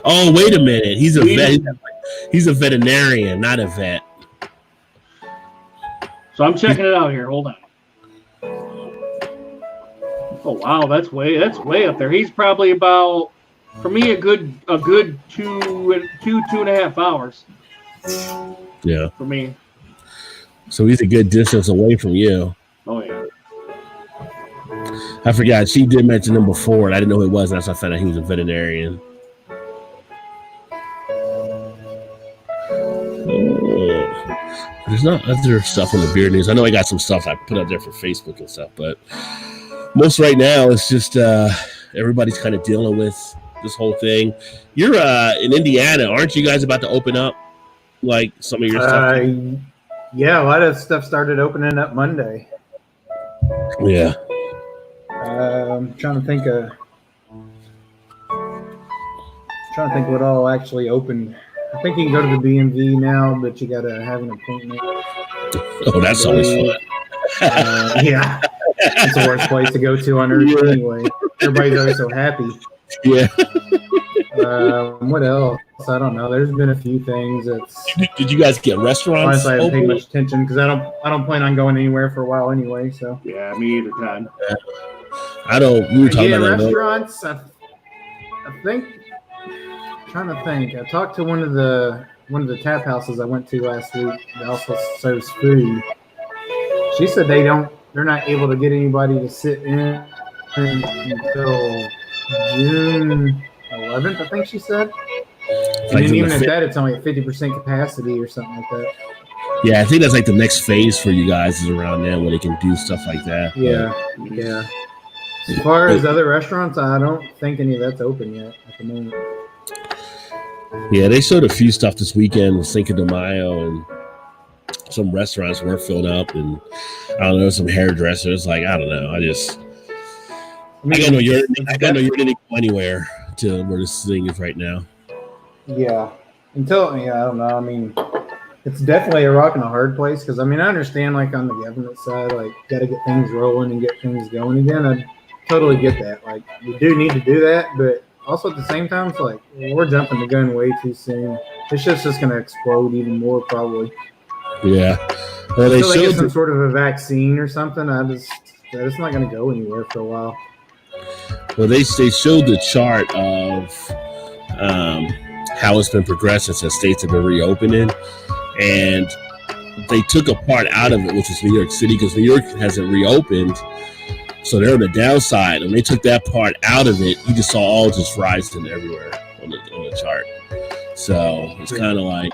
Oh, wait a minute. He's a vet. He's a veterinarian, not a vet. So I'm checking it out here. Hold on. Oh wow, that's way up there. He's probably about, for me, a good 2.5 hours. Yeah. For me. So he's a good distance away from you. Oh yeah. I forgot. She did mention him before, and I didn't know who it was. And that's why I found out he was a veterinarian. There's not other stuff on the beer news. I know I got some stuff I put out there for Facebook and stuff, but most right now it's just everybody's kind of dealing with this whole thing. You're in Indiana, aren't you guys about to open up like some of your stuff? Yeah, a lot of stuff started opening up Monday. Yeah. I'm trying to think what all actually opened. I think you can go to the BMV now, but you got to have an appointment. Oh, that's always fun. Yeah, it's the worst place to go to on earth anyway. Everybody's always so happy. Yeah. What else? I don't know. There's been a few things. Did you guys get restaurants? Honestly, I haven't paid much attention because I don't plan on going anywhere for a while anyway. So yeah, me either, Todd. I don't. We were talking about restaurants. I think. Trying to think. I talked to one of the tap houses I went to last week. They also serves food. She said they're not able to get anybody to sit in until June 11th, I think she said. And then even at that, it's only at 50% capacity or something like that. Yeah, I think that's like the next phase for you guys is around there where they can do stuff like that. Yeah, yeah. As far as other restaurants, I don't think any of that's open yet at the moment. Yeah, they showed a few stuff this weekend with Cinco de Mayo, and some restaurants were filled up, and I don't know, some hairdressers. Like, I don't know. I gotta know you're gonna go anywhere to where this thing is right now. Yeah. I don't know. I mean, it's definitely a rock and a hard place because, I mean, I understand, like, on the government side, like, got to get things rolling and get things going again. I totally get that. Like, we do need to do that, but also at the same time, it's like we're jumping the gun way too soon. This shit's just going to explode even more, probably. Yeah. Well, they showed some sort of a vaccine or something. It's not going to go anywhere for a while. Well, they showed the chart of how it's been progressing since states have been reopening, and they took a part out of it, which is New York City, because New York hasn't reopened. So they're on the downside, and they took that part out of it. You just saw all just rising everywhere on the chart. So it's kind of like,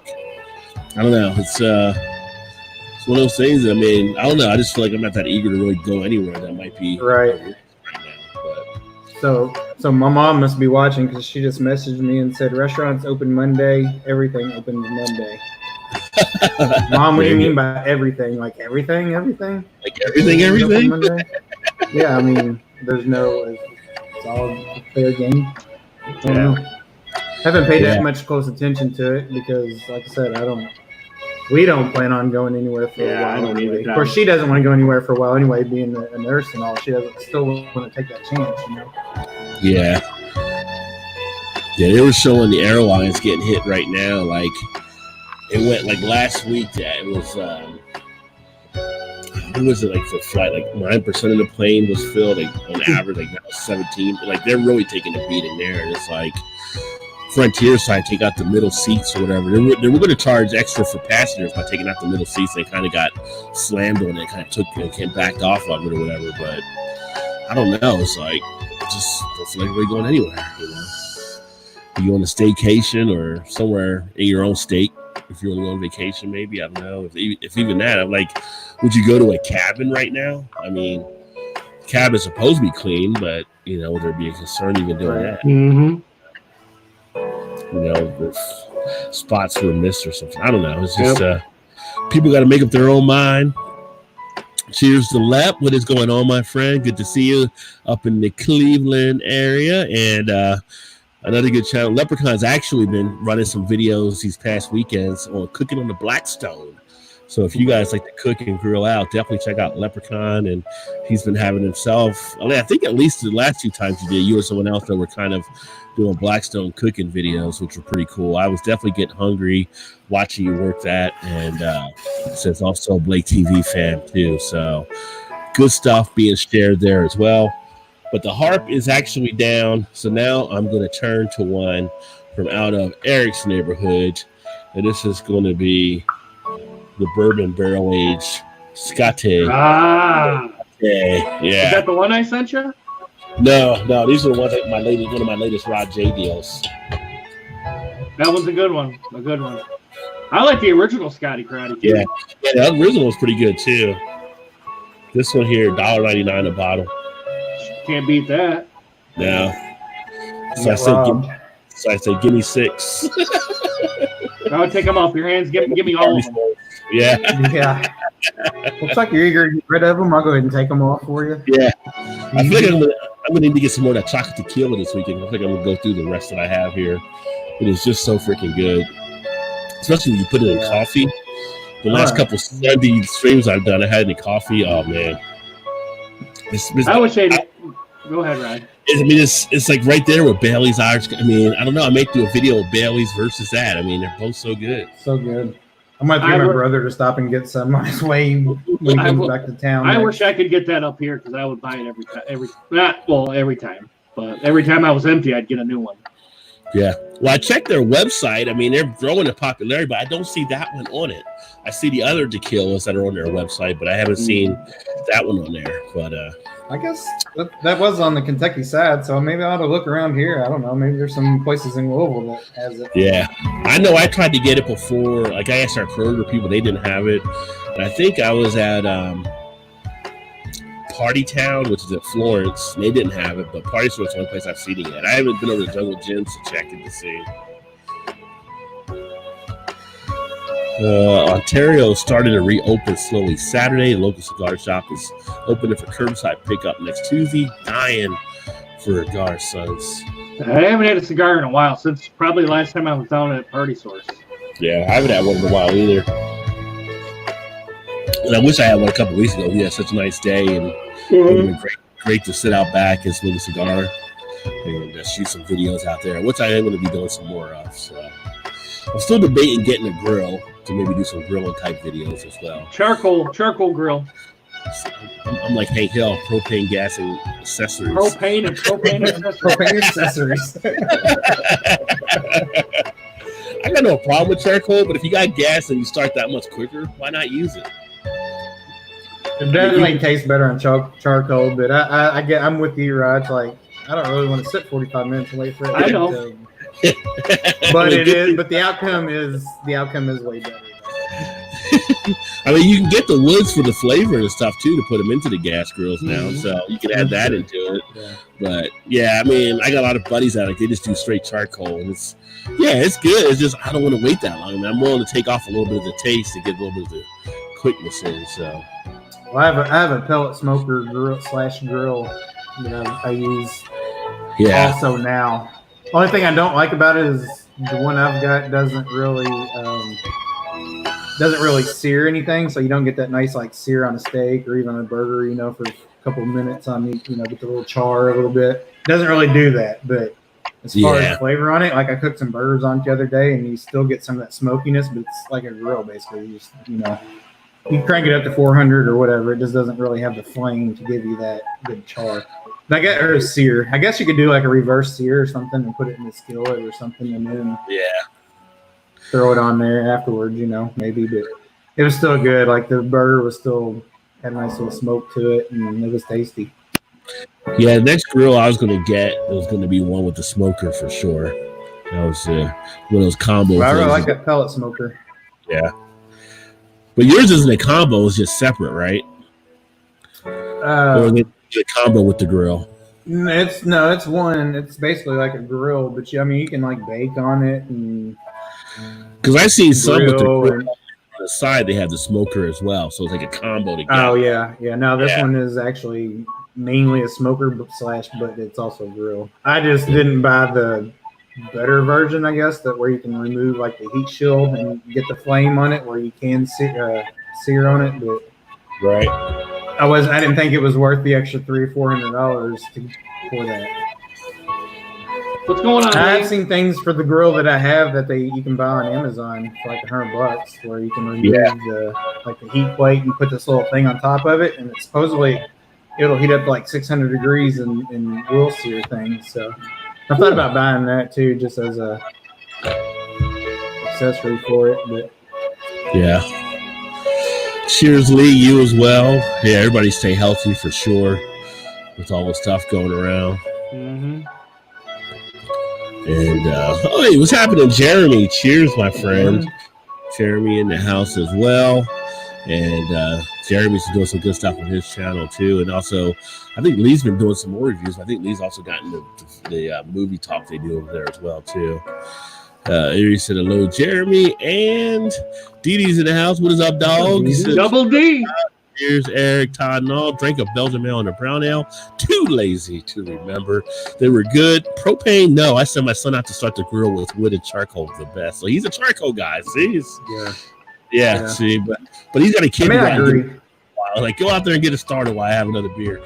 I don't know. It's one of those things. I mean, I don't know. I just feel like I'm not that eager to really go anywhere that might be right now. So my mom must be watching because she just messaged me and said restaurants open Monday. Everything opens Monday. Mom, what do you mean by everything? Like everything? Like everything? Monday? Yeah, I mean, it's all a fair game. I don't know. Haven't paid that much close attention to it because, like I said, we don't plan on going anywhere for a while anyway. Of course, she doesn't want to go anywhere for a while anyway, being a nurse and all. She doesn't still want to take that chance, you know? Yeah. Yeah, they were showing the airlines getting hit right now. Like, it went like last week, it was, what was it like for flight? Like 9% of the plane was filled, like on average, like now 17. Like, they're really taking a beating there. And it's like, Frontier side take out the middle seats or whatever. They were going to charge extra for passengers by taking out the middle seats. They kind of got slammed on it, kind of backed off of it or whatever. But I don't know. It's like, just don't feel like we're going anywhere. You know, you on a staycation or somewhere in your own state. If you're on vacation, maybe, I don't know. If even that, I'm like, would you go to a cabin right now? I mean, cabin is supposed to be clean, but would there be a concern even doing that? Mm-hmm. spots were missed or something. I don't know. It's just people got to make up their own mind. Cheers to Lep. What is going on, my friend? Good to see you up in the Cleveland area. And another good channel. Leprechaun's actually been running some videos these past weekends on cooking on the Blackstone. So if you guys like to cook and grill out, definitely check out Leprechaun. And he's been having himself, I think at least the last 2 times you did, you or someone else that were kind of doing Blackstone cooking videos, which were pretty cool. I was definitely getting hungry watching you work that. And since also a Blake TV fan too. So good stuff being shared there as well. But the harp is actually down. So now I'm going to turn to one from out of Eric's neighborhood. And this is going to be the bourbon barrel aged Scotty. Ah. Yeah. Is that the one I sent you? No. These are the ones that one of my latest Rod J deals. That one's a good one. I like the original Scotty Karate. Yeah, the original was pretty good too. This one here, $1.99 a bottle. Can't beat that. No. So I said, give me 6. I would take them off your hands. Give me all of them. Yeah. Looks like you're eager to get rid of them. I'll go ahead and take them off for you. Yeah. I feel like I'm gonna need to get some more of that chocolate tequila this weekend. I think I'm gonna go through the rest that I have here. It is just so freaking good, especially when you put it in coffee. The last couple Sunday streams I've done, I had it in coffee. Oh man. I would say go ahead, Ryan. It's like right there with Bailey's Irish. I mean, I don't know. I may do a video of Bailey's versus that. I mean, they're both so good. So good. I might get my brother to stop and get some on his way when he comes back to town. I wish I could get that up here because I would buy it every time. But every time I was empty, I'd get a new one. Yeah. Well, I checked their website. I mean, they're growing in popularity, but I don't see that one on it. I see the other tequilas that are on their website, but I haven't seen that one on there. But I guess that was on the Kentucky side, so maybe I ought to look around here. I don't know. Maybe there's some places in Louisville that has it. Yeah. I know I tried to get it before. Like, I asked our Kroger people, they didn't have it. And I think I was at Party Town, which is at Florence. They didn't have it, but Party Store is the only place I've seen it yet. I haven't been over to Jungle Gyms to check it to see. Ontario started to reopen slowly Saturday. The local cigar shop is opening for curbside pickup next Tuesday. Dying for cigar, sons. I haven't had a cigar in a while, since probably the last time I was down at Party Source. Yeah, I haven't had one in a while either. And I wish I had one a couple weeks ago. We had such a nice day, and it would have been great to sit out back and smoke a cigar and shoot some videos out there, which I am going to be doing some more of. So I'm still debating getting a grill to maybe do some grilling type videos as well. Charcoal grill. I'm like Hank Hill, propane, gas, and accessories. Propane accessories. I got no problem with charcoal, but if you got gas and you start that much quicker, why not use it? It definitely tastes better on charcoal, but I'm with you, Rod. It's like I don't really want to sit 45 minutes and wait for it. I know. But it is. But the outcome is way better. I mean, you can get the woods for the flavor and stuff too to put them into the gas grills now, so you can add that into it. Yeah. But yeah, I mean, I got a lot of buddies out they just do straight charcoal, and it's good. It's just I don't want to wait that long. I mean, I'm willing to take off a little bit of the taste to get a little bit of the quickness in. So, well, I have a pellet smoker grill that I use. Yeah. Also now, only thing I don't like about it is the one I've got doesn't really sear anything, so you don't get that nice like sear on a steak or even a burger, for a couple of minutes on get the little char a little bit. Doesn't really do that, but as far as flavor on it, like I cooked some burgers on it the other day, and you still get some of that smokiness, but it's like a grill basically. You just, you crank it up to 400 or whatever, it just doesn't really have the flame to give you that good char. Or a sear. I guess you could do like a reverse sear or something and put it in the skillet or something, and then throw it on there afterwards, maybe. But it was still good. Like the burger had a nice little smoke to it, and it was tasty. Yeah, the next grill I was going to get was going to be one with the smoker for sure. That was one of those combos. Well, I really like that pellet smoker. Yeah. But yours isn't a combo, it's just separate, right? Or a combo with the grill. It's one. It's basically like a grill, but you can like bake on it, and Because I see some with the Grill grill and- on the side. They have the smoker as well, so it's like a combo together. Oh yeah. No, this Yeah. one is actually mainly a smoker but it's also a grill. I just didn't buy the better version, I guess, that where you can remove like the heat shield and get the flame on it, where you can sear on it. But Right. I didn't think it was worth the extra $300 or $400 for that. What's going on, I've Nate? seen things for the grill that I have that you can buy on Amazon for like $100, where you can remove the heat plate and put this little thing on top of it, and supposedly it'll heat up to like 600 degrees and will sear things. So I thought about buying that too, just as a accessory for it. But Yeah. Cheers, Lee. You as well. Yeah, everybody stay healthy for sure with all the stuff going around. Mm-hmm. And hey, what's happening, Jeremy? Cheers, my friend. Jeremy in the house as well. And Jeremy's doing some good stuff on his channel too. And also, I think Lee's been doing some more reviews. I think Lee's also gotten the movie talk they do over there as well too. He said hello, Jeremy, and Dee Dee's in the house. What is up, dog? He said, Double D. Cheers, Eric, Todd, and all. Drank a Belgian ale and a brown ale. Too lazy to remember. They were good. Propane, no. I sent my son out to start the grill with wood and charcoal, the best. So he's a charcoal guy. See, yeah. See, but he's got a kid. I agree. Like, go out there and get it started while I have another beer.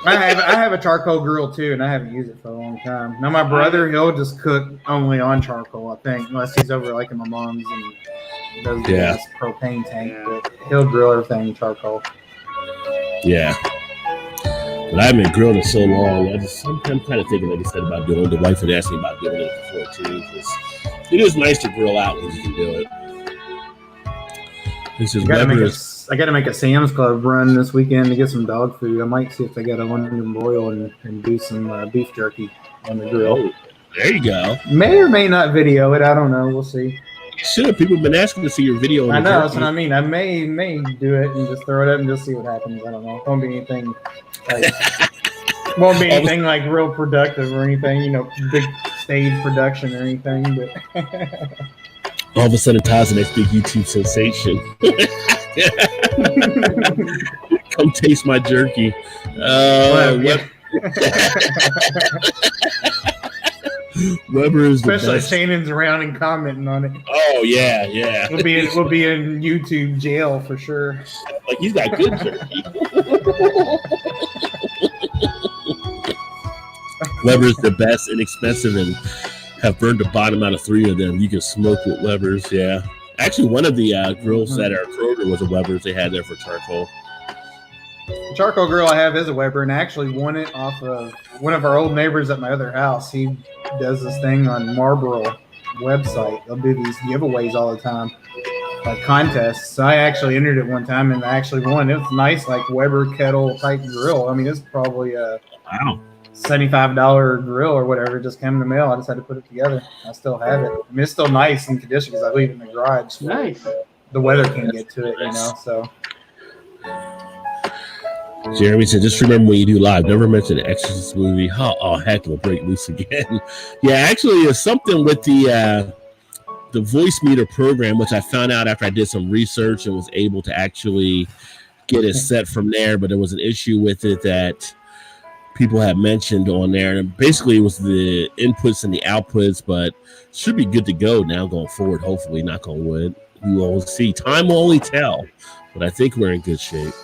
I have a charcoal grill too, and I haven't used it for a long time. Now my brother, he'll just cook only on charcoal, I think, unless he's over like in my mom's and does the gas propane tank. But he'll grill everything charcoal. Yeah. But I haven't been grilling in so long. I'm kind of thinking, like I said, about doing it. The wife had asked me about doing it before too. It is nice to grill out when you can do it. This is I got to make a Sam's Club run this weekend to get some dog food. I might see if they got a London broil and do some beef jerky on the grill. Oh, there you go. May or may not video it. I don't know. We'll see. Should people have been asking to see your video? I know. That's what I mean. I may do it and just throw it up and just see what happens. I don't know. It won't be anything like real productive or anything. Big stage production or anything. But all of a sudden, Todd's the next big YouTube sensation. Come taste my jerky. Weber is the especially best. Shannon's around and commenting on it. Oh yeah. We'll be in YouTube jail for sure. Like, he's got good jerky. Weber's the best, inexpensive, and have burned the bottom out of 3 of them. You can smoke with Weber's, yeah. Actually, one of the grills that are Kroger was a Weber's. They had there for charcoal. The charcoal grill I have is a Weber, and I actually won it off of one of our old neighbors at my other house. He does this thing on Marlboro website. They'll do these giveaways all the time, like contests. So I actually entered it one time, and I actually won. It was nice, like Weber kettle type grill. I mean, it's probably a $75 grill or whatever. It just came in the mail. I just had to put it together. I still have it. I mean, it's still nice in condition because I leave it in the garage. So Nice. the weather can get to it, so. Jeremy said, just remember when you do live, never mention the Exorcist movie. Oh, heck, will break loose again. Yeah, actually, it's something with the voice meter program, which I found out after I did some research and was able to actually get it set from there. But there was an issue with it that people had mentioned on there. And basically, it was the inputs and the outputs, but should be good to go now going forward, hopefully, knock on wood. We will see. Time will only tell, but I think we're in good shape.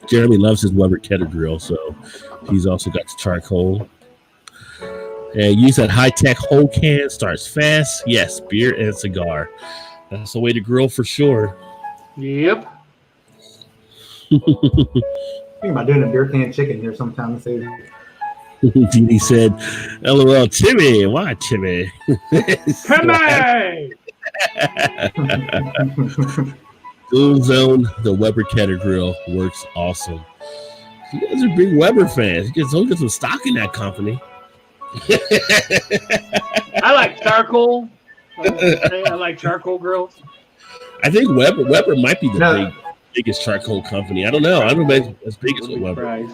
Jeremy loves his Weber kettle grill, so he's also got the charcoal. And use that high-tech whole can, starts fast. Yes, beer and cigar. That's the way to grill for sure. Yep. Think about doing a beer can chicken here sometime this evening. Dee said, LOL, Timmy. Why, Timmy? Timmy! Boom Zone, the Weber kettle grill works awesome. You guys are big Weber fans. You guys get some stock in that company. I like charcoal. I like charcoal grills. I think Weber might be the biggest charcoal company. I don't know. I don't know if it's as big as Weber.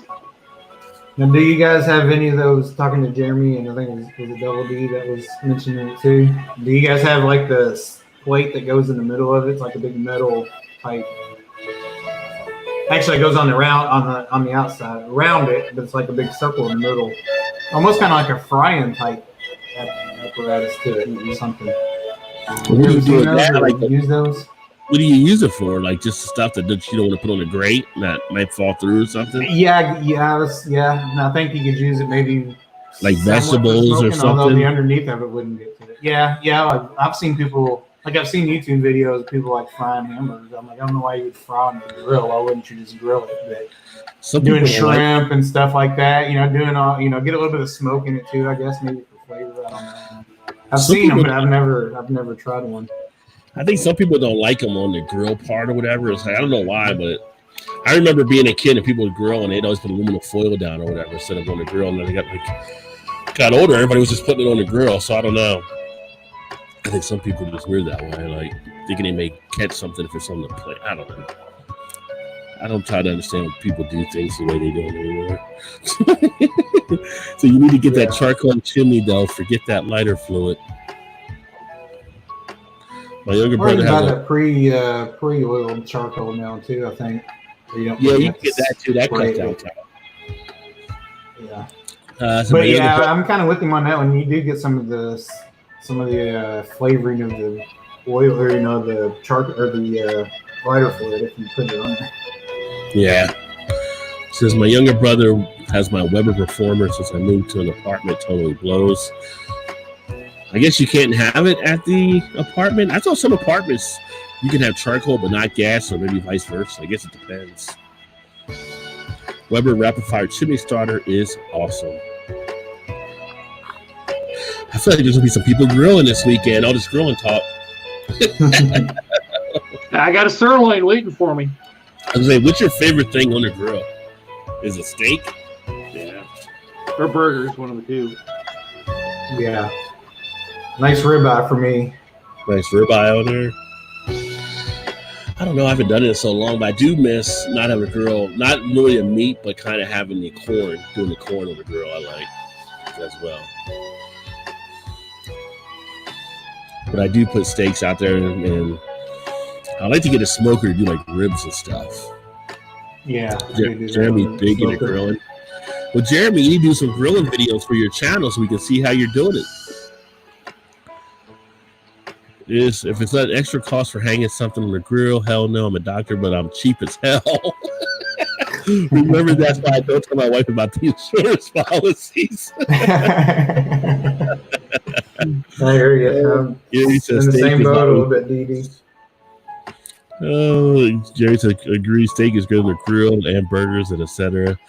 Now, do you guys have any of those? Talking to Jeremy, and I think was it Double D that was mentioning it too. Do you guys have like the plate that goes in the middle of it? It's like a big metal pipe. Actually, it goes on the outside around it, but it's like a big circle in the middle, almost kind of like a frying type apparatus to it or something. What do you do with that? Like, use those? What do you use it for? Like just stuff that you don't want to put on the grate that might fall through or something? Yeah. And I think you could use it maybe like vegetables smoking, or something. Although the underneath of it wouldn't get to it. Yeah. I've seen people. Like I've seen YouTube videos of people like frying hamburgers. I'm like, I don't know why you would fry on the grill. Why wouldn't you just grill it? But doing shrimp and stuff like that, doing all, get a little bit of smoke in it too. I guess maybe for flavor. I don't know. I've seen them, but I've never tried one. I think some people don't like them on the grill part or whatever. It's like, I don't know why, but I remember being a kid and people would grill and they'd always put aluminum foil down or whatever instead of on the grill. And then they got older, everybody was just putting it on the grill. So I don't know. I think some people are just weird that way, like thinking they may catch something if it's on the plate. I don't know. I don't try to understand when people do things the way they do it anymore. So you need to get that charcoal chimney though. Forget that lighter fluid. My younger brother has a pre-oiled charcoal now too. I think. You can get that too. That cuts down time. Yeah. But I'm kind of with him on that one. You do get some of the flavoring of the oil, or the charcoal or the lighter fluid if you put it on there. Yeah. Says my younger brother has my Weber Performer since I moved to an apartment. Totally blows. I guess you can't have it at the apartment. I thought some apartments you can have charcoal but not gas, or maybe vice versa. I guess it depends. Weber Rapid Fire Chimney Starter is awesome. I feel like there's gonna be some people grilling this weekend. All this grilling talk. I got a sirloin waiting for me. I was saying, what's your favorite thing on the grill? Is it steak? Yeah. Or burgers, one of the two. Yeah. Nice ribeye for me. Nice ribeye on there. I don't know. I haven't done it in so long, but I do miss not having a grill. Not really a meat, but kind of having the corn, doing the corn on the grill. I like as well. But I do put steaks out there, and I like to get a smoker to do like ribs and stuff. Yeah. Jeremy's big into grilling. Well, Jeremy, you need to do some grilling videos for your channel so we can see how you're doing it. If it's not extra cost for hanging something on the grill, hell no, I'm a doctor, but I'm cheap as hell. Remember, that's why I don't tell my wife about the insurance policies. I hear you. In the same boat a little bit, DD. Oh, Jerry said, agree, steak is good on the grill and burgers and etc.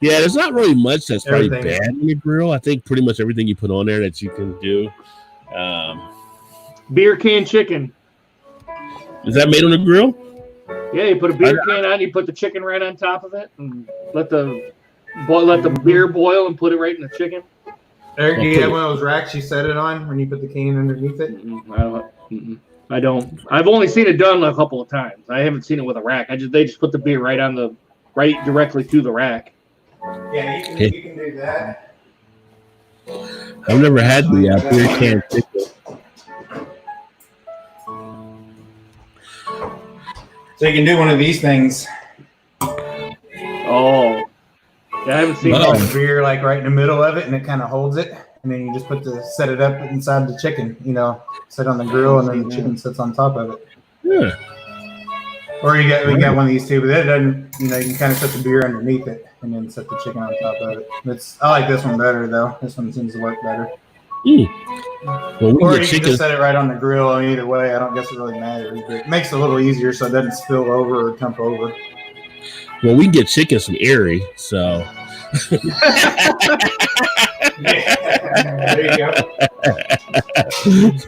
Yeah, there's not really much that's probably bad on the grill. I think pretty much everything you put on there that you can do. Beer can chicken. Is that made on the grill? Yeah, you put a beer can on, you put the chicken right on top of it, and let the beer boil and put it right in the chicken. Eric, do you have one of those racks you set it on when you put the can underneath it? I don't. I've only seen it done a couple of times. I haven't seen it with a rack. They just put the beer right directly through the rack. Yeah, you can do that. I've never had the beer can chicken. So you can do one of these things. Oh, yeah, I haven't seen the beer like right in the middle of it, and it kind of holds it, and then you just set it up inside the chicken. Set on the grill, and then the chicken sits on top of it. Yeah. Or we got one of these too, but that doesn't. You can kind of set the beer underneath it, and then set the chicken on top of it. I like this one better though. This one seems to work better. Well, or you can just set it right on the grill. Either way, I don't guess it really matters. But it makes it a little easier so it doesn't spill over or dump over. Well, we can get chickens from Erie, so. There you go.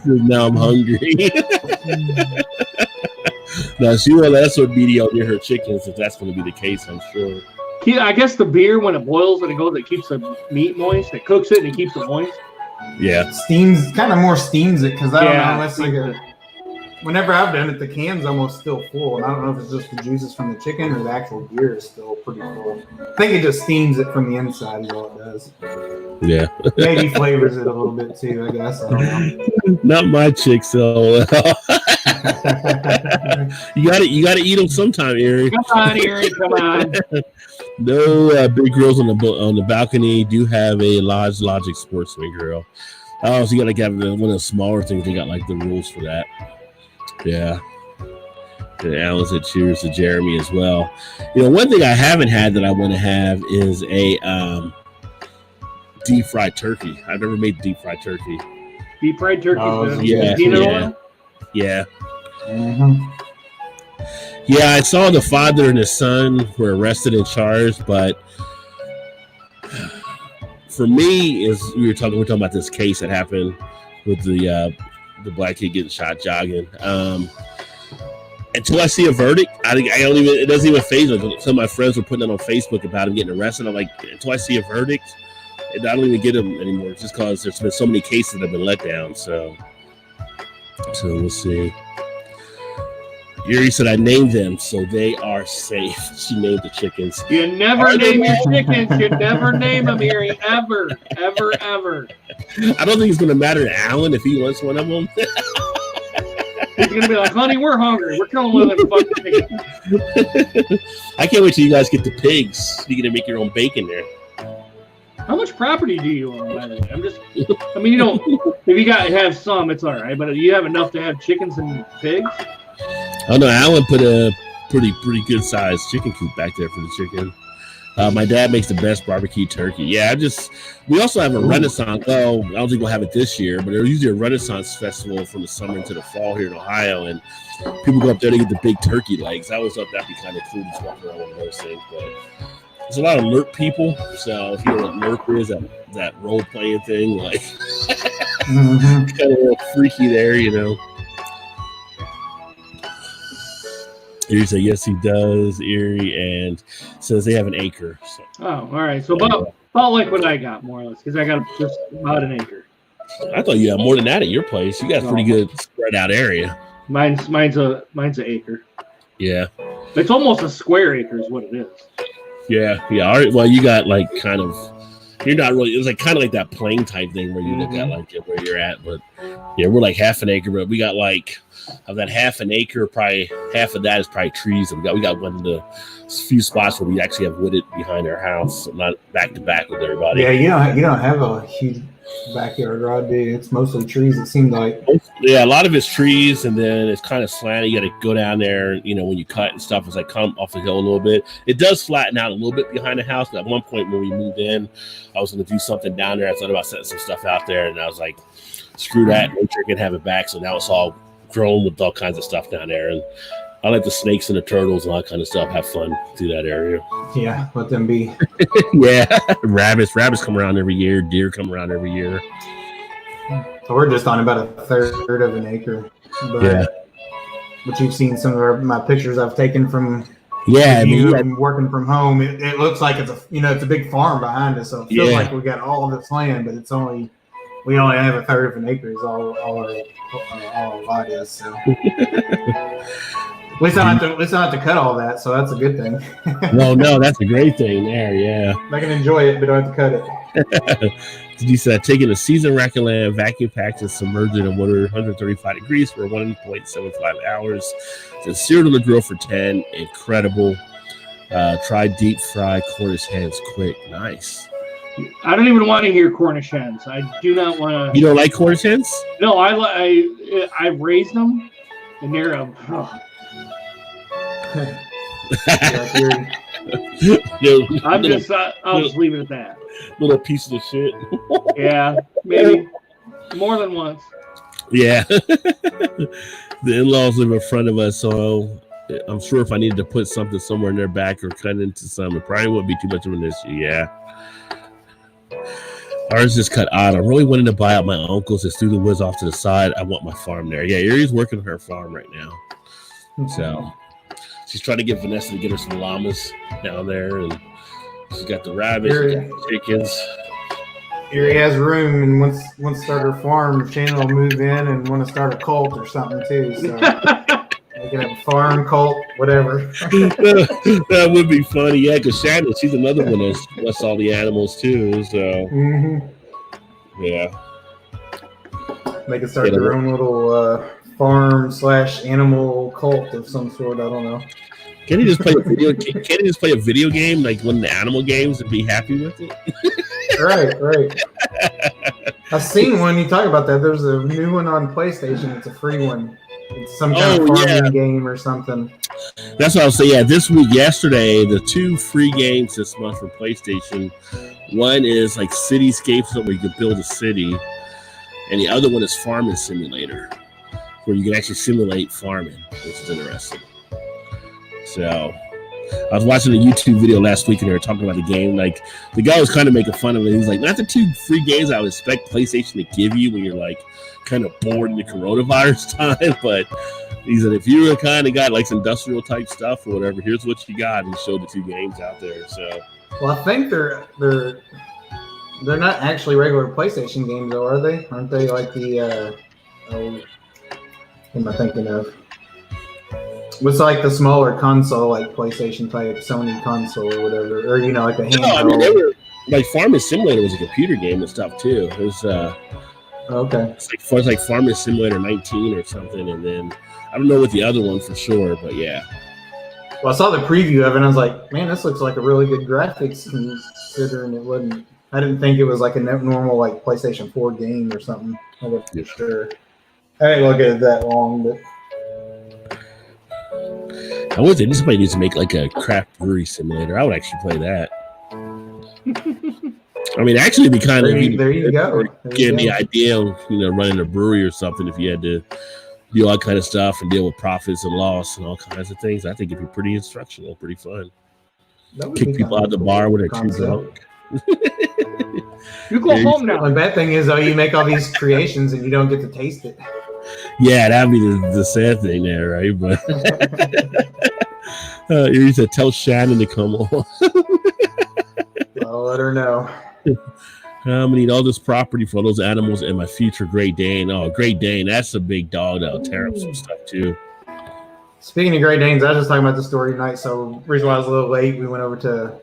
Now I'm hungry. Now she will let us with BD near her chickens if that's going to be the case. I'm sure. Yeah, I guess the beer when it boils and it keeps the meat moist. It cooks it and it keeps it moist. Yeah, steams it because I don't know unless Whenever I've done it, the can's almost still full. And I don't know if it's just the juices from the chicken or the actual beer is still pretty full. I think it just steams it from the inside is all it does. Yeah. Maybe flavors it a little bit too, I guess. I don't know. Not my chick, so you gotta eat them sometime, Erie. Come on, Erie, come on. No big grills on the balcony. Do have a Logic Sportsman grill. Oh, so you gotta have one of the smaller things. They got like the rules for that. Yeah. And Alan said cheers to Jeremy as well. You know, one thing I haven't had that I want to have is a deep fried turkey. I've never made deep fried turkey. Deep fried turkey. Yeah. Yeah. Mm-hmm. Yeah, I saw the father and his son were arrested and charged, but for me, is we're talking about this case that happened with the black kid getting shot jogging. Until I see a verdict, I don't even. It doesn't even faze me. Some of my friends were putting it on Facebook about him getting arrested. I'm like, until I see a verdict, I don't even get him anymore. Just because there's been so many cases that have been let down. So we'll see. Yuri said I named them, so they are safe. She named the chickens. You never name your chickens. You never name them, Yuri. Ever. I don't think it's going to matter to Alan if he wants one of them. He's going to be like, honey, we're hungry. We're killing one of them fucking chickens. I can't wait till you guys get the pigs. You're going to make your own bacon there. How much property do you own, by the way? I mean, you don't, if you have some, it's all right. But you have enough to have chickens and pigs? Oh no, Alan put a pretty good sized chicken coop back there for the chicken. My dad makes the best barbecue turkey. Yeah, we also have a Renaissance. Well, I don't think we'll have it this year, but there's usually a Renaissance festival from the summer into the fall here in Ohio, and people go up there to get the big turkey legs. I always thought that'd be kind of cool to walk around one of those things, but there's a lot of LERP people. So if you know what LERP is, that role playing thing, like Mm-hmm. kind of a little freaky there, you know. Erie said, yes, he does, Erie, and says they have an acre. So. Oh, all right. So about like what I got, more or less, because I got just about an acre. I thought you had more than that at your place. You got a pretty good spread out area. Mine's an acre. Yeah. It's almost a square acre is what it is. Yeah. All right. Well, you got like kind of, you're not really, it was like kind of like that plain type thing where you look at like where you're at. But yeah, we're like half an acre, but we got like, of that half an acre, probably half of that is probably trees. And we got one of the few spots where we actually have wooded behind our house, so not back to back with everybody. Yeah, you don't have a huge backyard, Rod, do you? It's mostly trees, it seems like. Yeah, a lot of it's trees, and then it's kind of slanted. You got to go down there, you know, when you cut and stuff, it's like come off the hill a little bit. It does flatten out a little bit behind the house. But at one point when we moved in, I was going to do something down there. I thought about setting some stuff out there, and I was like, screw that. Nature can have it back. So now it's all grown with all kinds of stuff down there. And I like the snakes and the turtles and all that kind of stuff. Have fun through that area. Yeah, let them be. Yeah, rabbits come around every year. Deer come around every year. So we're just on about a third of an acre. But, yeah. But you've seen some of my pictures I've taken from working from home. It looks like it's a big farm behind us. So it feels like we got all of this land, but we only have a third of an acre is all a lot is. So. At least I don't have to cut all that, so that's a good thing. No, that's a great thing there, yeah. I can enjoy it, but don't have to cut it. He said, taking a seasoned rack of land, vacuum packed and submerged in water 135 degrees for 1.75 hours. Then seared on the grill for 10. Incredible. Try deep fry Cornish hens quick. Nice. I don't even want to hear Cornish hens. I do not want to. You don't like Cornish hens? No, I've raised them, and they're I'll just leave it at that. Little piece of shit. Yeah, maybe more than once. Yeah. The in-laws live in front of us, so I'm sure if I needed to put something somewhere in their back or cut into some, it probably wouldn't be too much of an issue. Yeah. Ours is cut odd. I'm really wanting to buy out my uncle's. It's through the woods off to the side. I want my farm there. Yeah, Erie's working on her farm right now. So she's trying to get Vanessa to get her some llamas down there, and she's got the rabbits, she's got the chickens. Erie has room, and once start her farm, Shannon will move in and want to start a cult or something too. So they can have a farm cult, whatever. That would be funny, yeah. Because Shannon, she's another one that's all the animals too. So yeah, They can start their own little farm/animal cult of some sort. I don't know. Can he just play a video? Can he just play a video game like one of the animal games and be happy with it? Right. I've seen one. You talk about that. There's a new one on PlayStation. It's a free one. It's some kind of farming game or something. That's what I was saying. Yeah, this week, yesterday, the 2 free games this month for PlayStation. One is like Cityscapes, where you can build a city, and the other one is Farming Simulator, where you can actually simulate farming, which is interesting. So I was watching a YouTube video last week, and they were talking about the game. Like, the guy was kind of making fun of it. He's like, not the 2 free games I would expect PlayStation to give you when you're like kind of bored in the coronavirus time, but he said if you were kind of got like some industrial type stuff or whatever, here's what you got, and showed the 2 games out there. So, well, I think they're not actually regular PlayStation games, though, are they? Aren't they like the what am I thinking of? What's like the smaller console, like PlayStation type, Sony console or whatever, or like the handheld? No, I mean, they were like Farming Simulator was a computer game and stuff too. It was okay. It's like Farming Simulator 19 or something, and then I don't know what the other one for sure, but yeah. Well, I saw the preview of it, and I was like, man, this looks like a really good graphics, considering it wasn't. I didn't think it was like a normal like PlayStation 4 game or something. I wasn't sure. I didn't look at it that long, but. I would think somebody needs to make like a craft brewery simulator. I would actually play that. I mean, actually, it'd be kind of there you go. Getting the idea of running a brewery or something. If you had to do all that kind of stuff and deal with profits and loss and all kinds of things, I think it'd be pretty instructional, pretty fun. Kick people out of the bar when they're too drunk. You go home now. The bad thing is, though, you make all these creations and you don't get to taste it. Yeah, that'd be the sad thing there, right? But you need to tell Shannon to come on. I'll let her know. I'm gonna need all this property for all those animals and my future Great Dane. Oh, Great Dane, that's a big dog that'll tear up some stuff too. Speaking of Great Danes, I was just talking about the story tonight. So, the reason why I was a little late, we went over to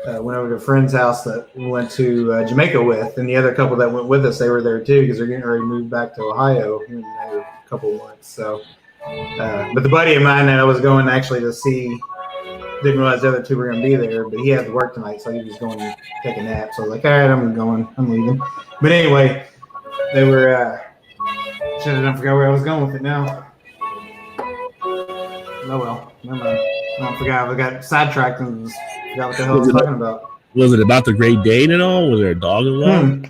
a friend's house that we went to Jamaica with, and the other couple that went with us, they were there too because they're getting ready to move back to Ohio in a couple of months. So, but the buddy of mine that I was going actually to see didn't realize the other 2 were going to be there, but he had to work tonight, so he was going to take a nap. So I was like, all right, I'm leaving. But anyway, they were. Shit, I forgot where I was going with it now. Oh well, never mind. I forgot. I got sidetracked and just forgot what the hell I was talking about. Was it about the Great Dane at all? Was there a dog involved?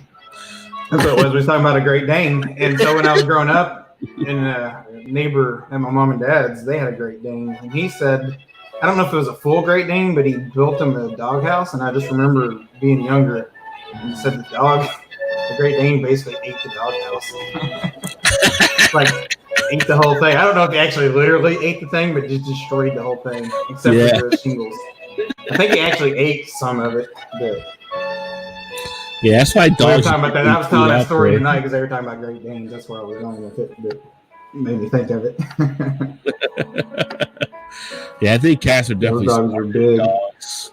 That's what it was. We were talking about a Great Dane. And so when I was growing up, in a neighbor and my mom and dad's, they had a Great Dane. And he said, I don't know if it was a full Great Dane, but he built them a doghouse. And I just remember being younger. And he said the Great Dane basically ate the doghouse. Like, ate the whole thing. I don't know if he actually literally ate the thing, but just destroyed the whole thing, except for the shingles. I think he actually ate some of it. But yeah, that's why dogs. We were talking about that. I was telling that story tonight because they were talking about Great Danes. That's where I was going with it. But it made me think of it. Yeah, I think cats are definitely those dogs are big. Dogs.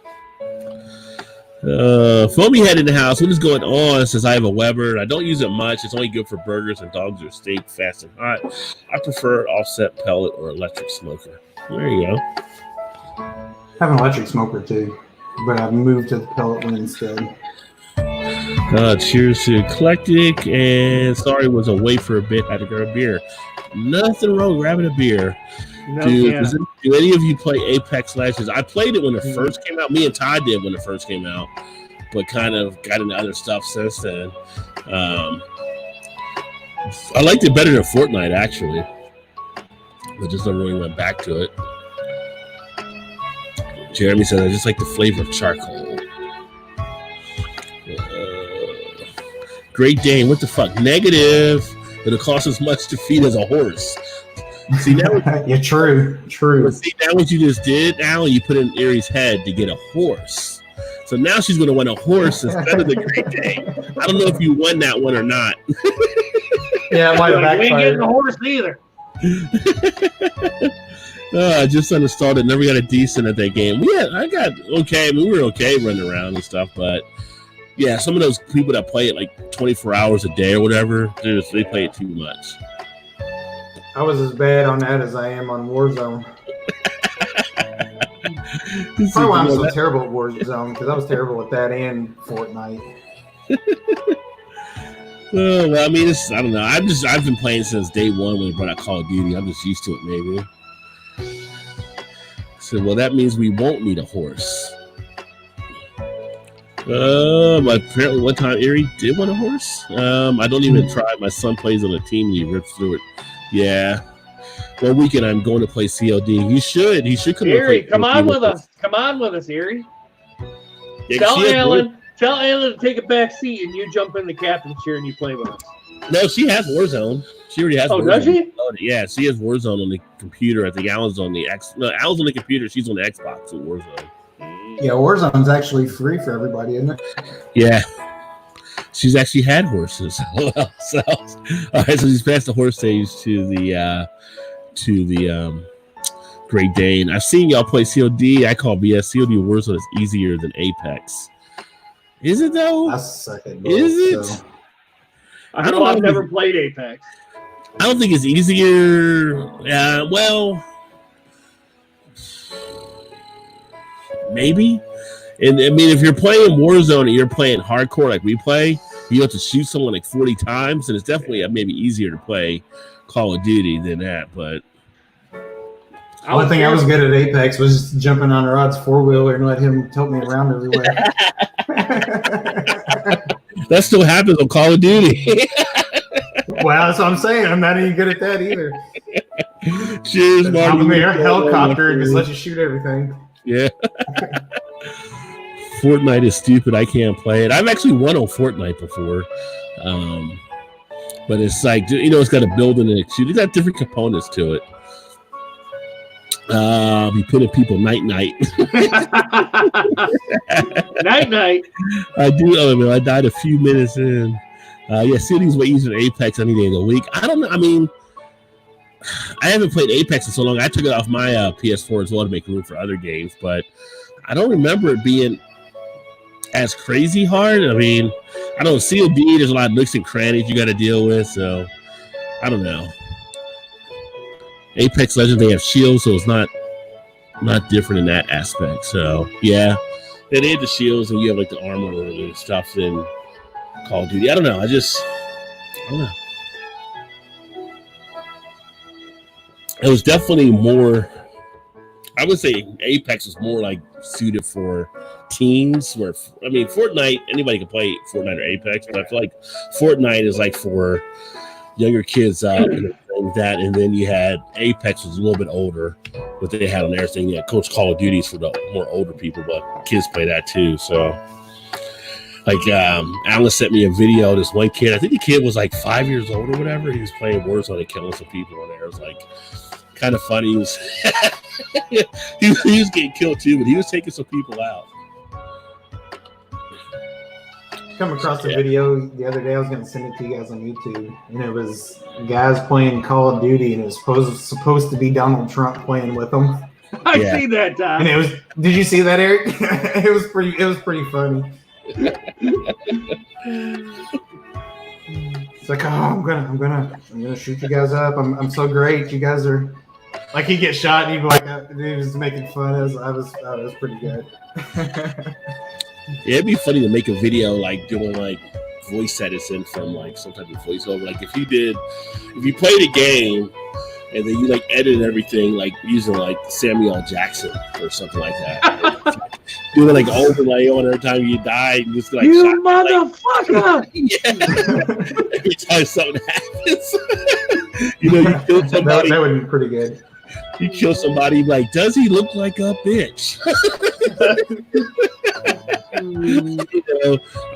Foamy head in the house. What is going on? Since I have a Weber, I don't use it much. It's only good for burgers and dogs or steak, fast and hot. I prefer offset pellet or electric smoker. There you go. I have an electric smoker too, but I've moved to the pellet one instead. Cheers to Eclectic, and sorry was away for a bit. Had to grab a beer. Nothing wrong with grabbing a beer. No, do any of you play Apex Legends? I played it when it first came out. Me and Ty did when it first came out, but kind of got into other stuff since then. I liked it better than Fortnite, actually, but just never really went back to it. Jeremy says, I just like the flavor of charcoal. Great Dane, what the fuck? Negative. It'll cost as much to feed as a horse. See now, yeah, true. See now what you just did. Now you put in Erie's head to get a horse. So now she's going to want a horse instead of the Great Dane. I don't know if you won that one or not. Yeah, it might have We ain't getting backfired. a horse either. I just uninstalled it. Never got a decent at that game. We were okay running around and stuff, but yeah, some of those people that play it like 24 hours a day or whatever, they play it too much. I was as bad on that as I am on Warzone. Probably why I'm so terrible at Warzone, because I was terrible at that and Fortnite. Well, I mean, I don't know. I've been playing since day one when they brought out Call of Duty. I'm just used to it, maybe. So, well, that means we won't need a horse. Apparently one time Erie did want a horse. I don't even try. My son plays on a team and he rips through it. Yeah. One weekend I'm going to play COD. He should come. Erie, come on with us. Come on with us, Erie. Yeah, Tell Alan to take a back seat and you jump in the captain's chair and you play with us. No, she has Warzone. She already has. Oh, Warzone. does she? Yeah, she has Warzone on the computer. I think Alan's on the Alan's on the computer. She's on the Xbox with Warzone. Yeah, Warzone's actually free for everybody, isn't it? Yeah. She's actually had horses. So, all right, so she's passed the horse stage to the Great Dane. I've seen y'all play COD. I call BS. COD Warzone is easier than Apex. Is it though? I suck at both, Is it? So. I don't know. I've never played Apex. I don't think it's easier. Well, maybe. And I mean, if you're playing Warzone and you're playing hardcore like we play, you have to shoot someone like 40 times, and it's definitely maybe easier to play Call of Duty than that. But The only thing I was good at Apex was just jumping on Rod's four-wheeler and let him tilt me around everywhere. that still happens on Call of Duty. Well, that's what I'm saying. I'm not any good at that either. Cheers, Hop in Marty. the helicopter and just let you shoot everything. Yeah. Fortnite is stupid. I can't play it. I've actually won on Fortnite before. But it's like, it's got a building and it's got different components to it. You put in people night. Night. I do. I died a few minutes in. City's way easier than Apex any day of the week. I don't know. I mean, I haven't played Apex in so long. I took it off my PS4 as well to make room for other games, but I don't remember it being as crazy hard. I mean, I don't know. COD, there's a lot of nooks and crannies you got to deal with, so I don't know. Apex Legends, they have shields, so it's not different in that aspect. So yeah, they had the shields, and you have like the armor and stuff in Call of Duty. I don't know. I don't know. It was definitely more. I would say Apex is more like suited for teens. Where Fortnite, anybody can play Fortnite or Apex, but I feel like Fortnite is like for younger kids that, and then you had Apex was a little bit older, but they had on everything. Yeah, Coach Call of Duty's for the more older people, but kids play that too. So, like, Alan sent me a video of this one kid. I think the kid was like 5 years old or whatever. He was playing Warzone and killing some people on there. It was like kind of funny. He was he was getting killed too, but he was taking some people out. Come across a video the other day. I was going to send it to you guys on YouTube, and it was guys playing Call of Duty, and it was supposed to be Donald Trump playing with them. I see that, Tom. And it was. Did you see that, Eric? It was pretty funny. It's like, I'm gonna shoot you guys up. I'm so great. You guys are like, he gets shot and he'd be like, he was making fun. I was pretty good. Yeah, it'd be funny to make a video like doing like voice editing from like some type of voiceover. Like if you played a game and then you like edit everything like using like Samuel Jackson or something like that. Doing like overlay on every time you die, you just like, you motherfucker! Yeah. Every time something happens, you kill somebody. That would be pretty good. You kill somebody, like, does he look like a bitch?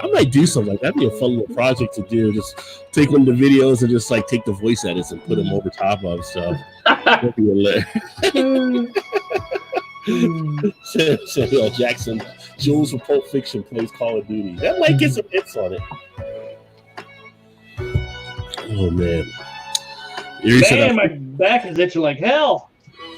I might do something like that. That'd be a fun little project to do. Just take one of the videos and just like take the voice edits and put them over top of stuff. That'd be Samuel L. Jackson, Jules from Pulp Fiction plays Call of Duty. That might get some hits on it. Oh man! Man, my back is itching like hell.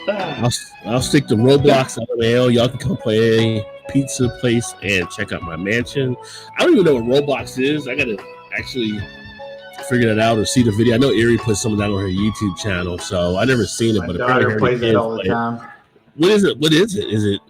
I'll stick to Roblox on the mail. Y'all can come play pizza place and check out my mansion. I don't even know what Roblox is. I gotta actually figure that out or see the video. I know Erie put some of that on her YouTube channel, so I never seen it. My but daughter plays it all the time. What is it? What is it? Is it?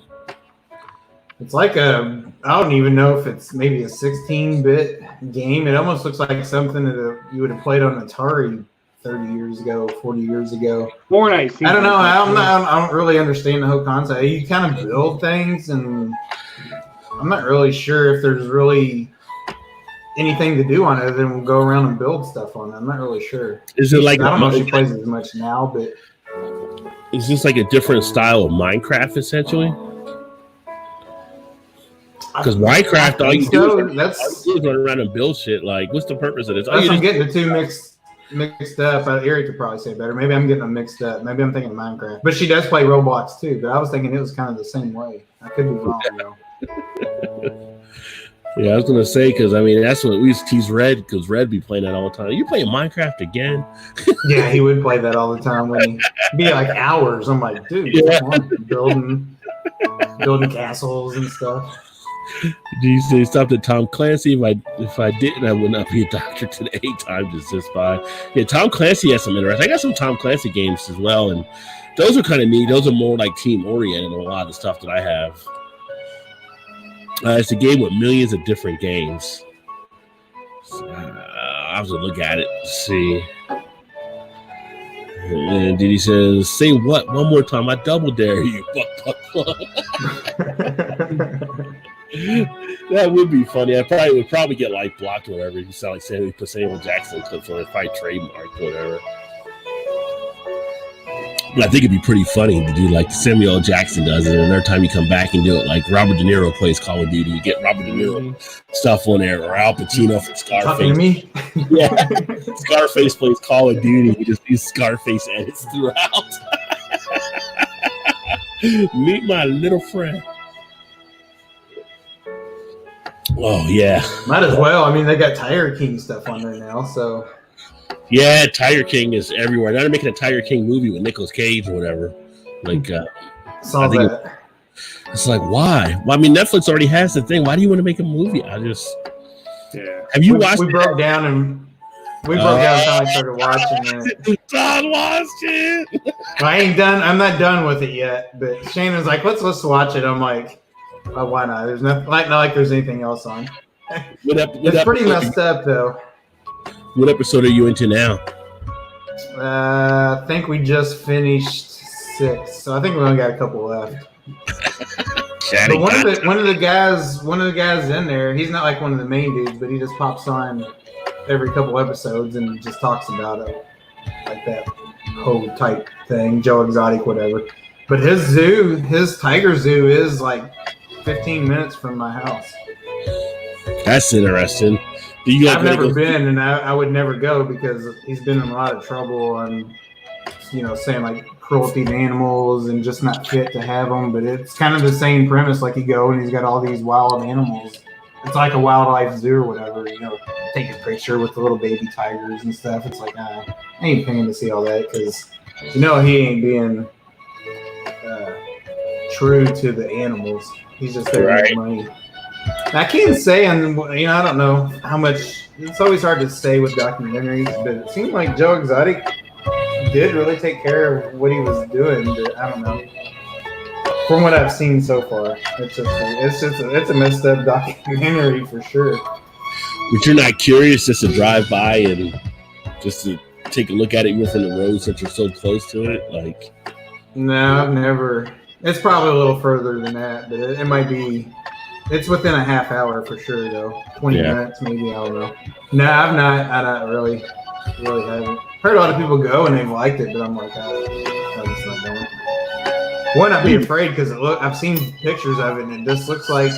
It's like I don't even know if it's maybe a 16-bit game. It almost looks like something that you would have played on Atari 30 years ago, 40 years ago. Fortnite. I don't know. I don't really understand the whole concept. You kind of build things, and I'm not really sure if there's really anything to do on it. Then we'll go around and build stuff on it. I'm not really sure. Is it like I don't know if she plays as much now, but is this like a different style of Minecraft essentially? Because Minecraft, all you do is run around and build shit. Like, what's the purpose of this? I'm getting the two mixed up. Erie could probably say better. Maybe I'm getting them mixed up. Maybe I'm thinking Minecraft. But she does play Roblox too. But I was thinking it was kind of the same way. I could be wrong though. Yeah, I was gonna say because I mean that's what we used to tease Red because Red be playing that all the time. You playing Minecraft again? Yeah, he would play that all the time. When he'd be like hours. I'm like, dude, building castles and stuff. Do you say stop at Tom Clancy? If I didn't, I would not be a doctor today. Time just sits by. Yeah, Tom Clancy has some interesting. I got some Tom Clancy games as well, and those are kind of neat. Those are more like team oriented than a lot of the stuff that I have. It's a game with millions of different games. So, I was gonna look at it to see. And Diddy says, "Say what? One more time. I double dare you." That would be funny. I would probably get like blocked or whatever. You sound like Samuel Jackson clips on it, probably trademarked or whatever. But I think it'd be pretty funny to do like Samuel L. Jackson does it, and every time you come back and do it, like Robert De Niro plays Call of Duty, you get Robert De Niro stuff on there, or Al Pacino from Scarface. Talking to me? Yeah, Scarface plays Call of Duty. You just use Scarface edits throughout. Meet my little friend. Oh yeah, might as well. I mean, they got Tiger King stuff on there now, so. Yeah, Tiger King is everywhere. Now they're making a Tiger King movie with Nicolas Cage or whatever. Like, saw that. It's like, why? Well, I mean, Netflix already has the thing. Why do you want to make a movie? Have you watched? We broke down and finally started watching it. Todd watched it. I ain't done. I'm not done with it yet. But Shannon's like, let's watch it. I'm like, oh, why not? There's not like there's anything else on. It's pretty messed up though. What episode are you into now? I think we just finished 6, so I think we only got a couple left. But one of the guys in there, he's not like one of the main dudes, but he just pops on every couple episodes and just talks about it, like that whole type thing, Joe Exotic, whatever. But his tiger zoo is like 15 minutes from my house. That's interesting. I've never been, and I would never go because he's been in a lot of trouble on, saying like cruelty to animals and just not fit to have them. But it's kind of the same premise. Like you go and he's got all these wild animals. It's like a wildlife zoo or whatever. Take a picture with the little baby tigers and stuff. It's like, I ain't paying to see all that because he ain't being true to the animals. He's just there to make money. I can't say, and I don't know how much. It's always hard to say with documentaries, but it seemed like Joe Exotic did really take care of what he was doing. But I don't know. From what I've seen so far, it's a messed up documentary for sure. But you're not curious just to drive by and just to take a look at it even from the road since you're so close to it, like. No, I've never. It's probably a little further than that, but it might be. It's within a half hour for sure, though. 20 minutes, maybe. I don't know. No, I not really haven't. Heard a lot of people go and they've liked it, but I'm like, I'm just not going. One, I'd be afraid because I've seen pictures of it and it just looks like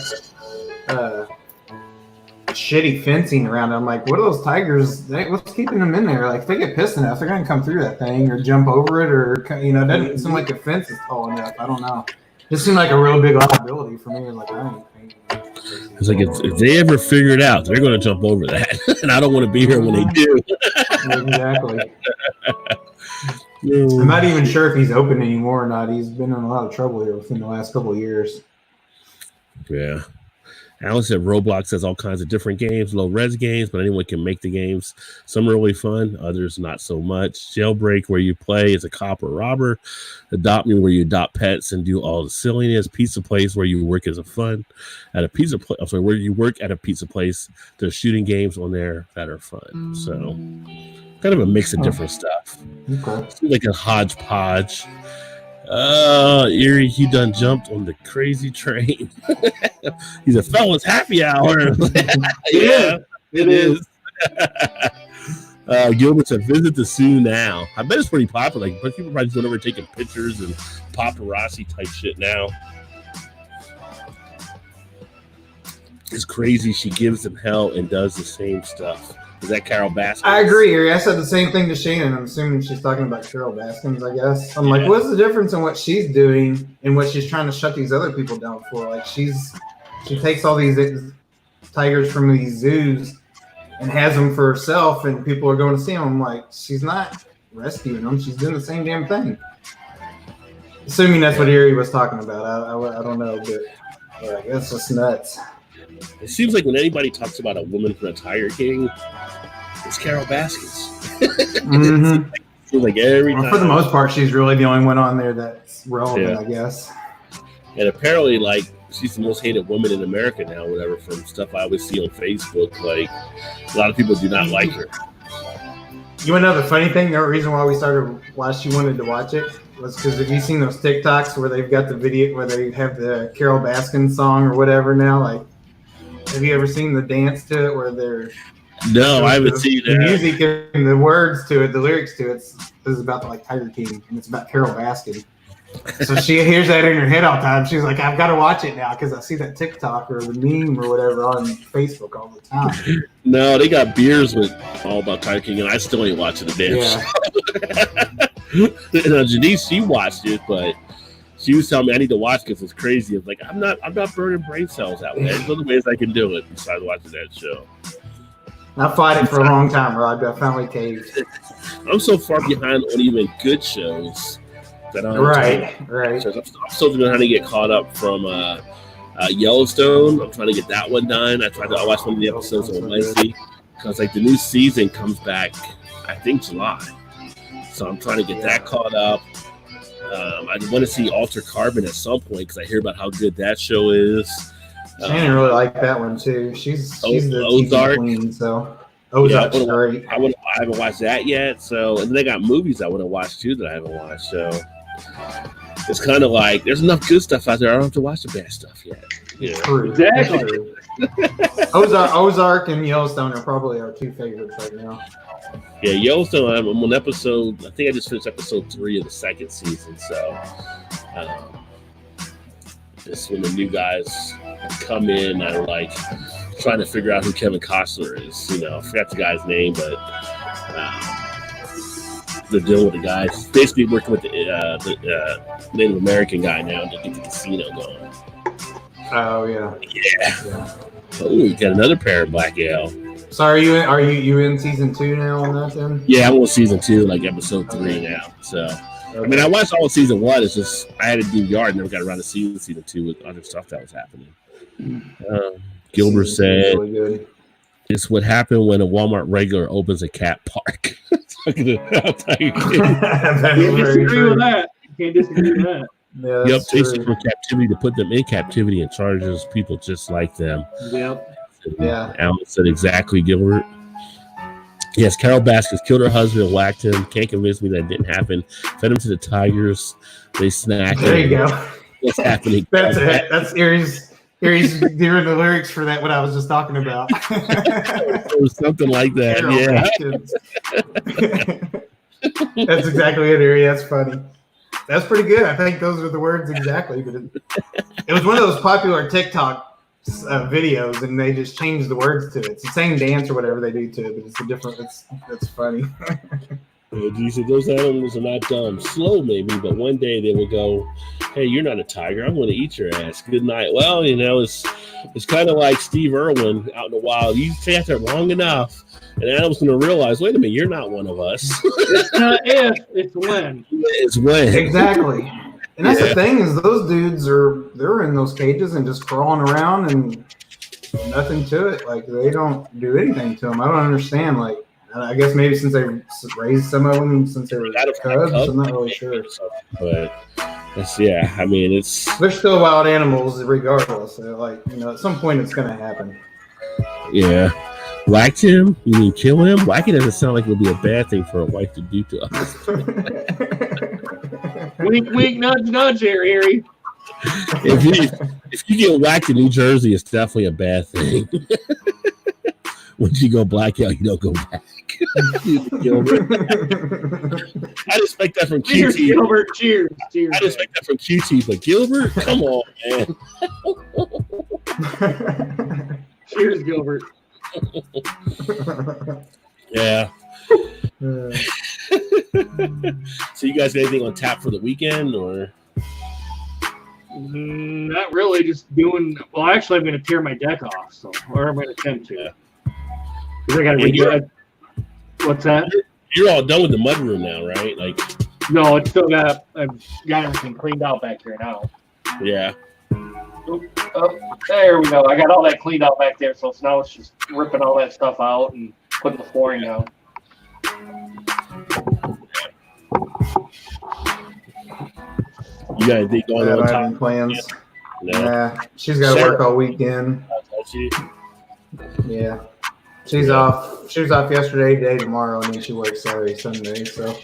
shitty fencing around it. I'm like, what are those tigers? What's keeping them in there? Like, if they get pissed enough, they're gonna come through that thing or jump over it, or it doesn't seem like the fence is tall enough. I don't know. This seemed like a real big liability for me. Like, I ain't painting. It's like if they ever figure it out, they're going to jump over that, and I don't want to be here when they do. Exactly. I'm not even sure if he's open anymore or not. He's been in a lot of trouble here within the last couple of years. Yeah. Alan said Roblox has all kinds of different games, low res games, but anyone can make the games. Some are really fun, others not so much. Jailbreak, where you play as a cop or robber. Adopt Me, where you adopt pets and do all the silliness. Pizza Place, where you work as a fun. At a pizza place, where you work at a pizza place. There's shooting games on there that are fun. So, kind of a mix of different stuff. Okay. Seems like a hodgepodge. Erie, he done jumped on the crazy train. He's a fellas happy hour. Yeah, it is. Gilbert said, visit the zoo now. I bet it's pretty popular. Like, but people probably going over taking pictures and paparazzi type shit now. It's crazy. She gives them hell and does the same stuff. Is that Carol Baskins? I agree, Erie. I said the same thing to Shannon. I'm assuming she's talking about Carol Baskins, I guess. I'm like, what's the difference in what she's doing and what she's trying to shut these other people down for? Like, she takes all these tigers from these zoos and has them for herself, and people are going to see them. I'm like, she's not rescuing them. She's doing the same damn thing. Assuming that's what Erie was talking about. I don't know, but yeah, it's just nuts. It seems like when anybody talks about a woman from a Tiger King, it's Carol Baskins. Mm-hmm. It seems like every time. For the most part, she's really the only one on there that's relevant, I guess. And apparently, like, she's the most hated woman in America now, whatever, from stuff I always see on Facebook. Like, a lot of people do not like her. You want to know the funny thing? The reason why she wanted to watch it was because have you seen those TikToks where they've got the video where they have the Carol Baskins song or whatever now? Like, have you ever seen the dance to it where they're... No, I haven't seen that. The music and the words to it, the lyrics to it, is about like Tiger King, and it's about Carol Baskin. So she hears that in her head all the time. She's like, I've got to watch it now because I see that TikTok or the meme or whatever on Facebook all the time. No, they got beers with all about Tiger King, and I still ain't watching the damn show. Janice, she watched it, but she was telling me I need to watch because it's crazy. It's like I'm not burning brain cells out. There's other ways I can do it besides watching that show. I fought it for a long time, Rob. I finally caved. I'm so far behind on even good shows that I'm right. I'm still trying to get caught up from Yellowstone. I'm trying to get that one done. I watched one of the episodes on Wednesday because like the new season comes back, I think July. So I'm trying to get that caught up. I want to see Alter Carbon at some point because I hear about how good that show is. Shannon really liked that one too. She's the Ozark TV queen, so Ozark's great. I haven't watched that yet. So, and then they got movies I want to watch too that I haven't watched. So it's kind of like there's enough good stuff out there. I don't have to watch the bad stuff yet. Yeah, true. Exactly. Ozark and Yellowstone are probably our two favorites right now. Yeah, Yellowstone. I'm on episode. I think I just finished episode 3 of the second season. So. Just when the new guys come in and are like trying to figure out who Kevin Costner is. You know, I forgot the guy's name, but they're dealing with the guys. Basically working with the Native American guy now to get the casino going. Oh, yeah. Yeah. Oh, we got another pair of black ale. So are you in season 2 now on that then? Yeah, I'm on season 2, like episode 3 now. So. I mean, I watched all of season 1. It's just I had to do yard. Never got around to season 2 with other stuff that was happening. Gilbert said, really "It's what happened when a Walmart regular opens a cat park." Can't disagree with that. Yeah, yep, takes them from captivity to put them in captivity and charges people just like them. Yep. Yeah. Alan said exactly, Gilbert. Yes, Carol Baskins killed her husband and whacked him. Can't convince me that didn't happen. Fed him to the tigers. They snacked. There you go. What's happening? That's it. That's Erie's doing the lyrics for that. What I was just talking about. Or something like that. Yeah. That's exactly it, Erie. That's funny. That's pretty good. I think those are the words exactly. But it was one of those popular TikTok videos, and they just changed the words to it. It's the same dance or whatever they do to it, but it's a different. It's funny. He said those animals are not dumb, slow maybe, but one day they will go, "Hey, you're not a tiger. I'm going to eat your ass. Good night." Well, it's kind of like Steve Irwin out in the wild. You stay out there long enough, and the animal's going to realize, wait a minute, you're not one of us. It's not if, it's when. It's when. Exactly. And that's the thing is those dudes they're in those cages and just crawling around and nothing to it. Like they don't do anything to them. I don't understand. Like I guess maybe since they raised some of them since they were cubs, I'm not really sure. But I mean, they're still wild animals regardless. So like at some point it's gonna happen. Yeah. Whack him? You mean kill him? Whacking doesn't sound like it would be a bad thing for a wife to do to us. Wink, wink, nudge, nudge, Harry. If you get whacked in New Jersey, it's definitely a bad thing. Once you go blackout, you don't go back. I'd expect that from Cheers, QT. Gilbert. Cheers. Cheers. I'd expect that from QT, but Gilbert, come on, man. Cheers, Gilbert. Yeah. So you guys got anything on tap for the weekend, or? Not really. Just doing. Well, actually, I'm going to tear my deck off, or I'm going to attempt to. Because I got to redo it. What's that? You're all done with the mudroom now, right? Like. No, it's still got. I've got everything cleaned out back here now. Yeah. Oh, there we go. I got all that cleaned out back there, so now it's just ripping all that stuff out and putting the flooring down. You got anything going on? I have any plans. No. Yeah, she's got to work all weekend. Yeah, she's off. She was off yesterday, today, tomorrow, and then she works Saturday, Sunday. So,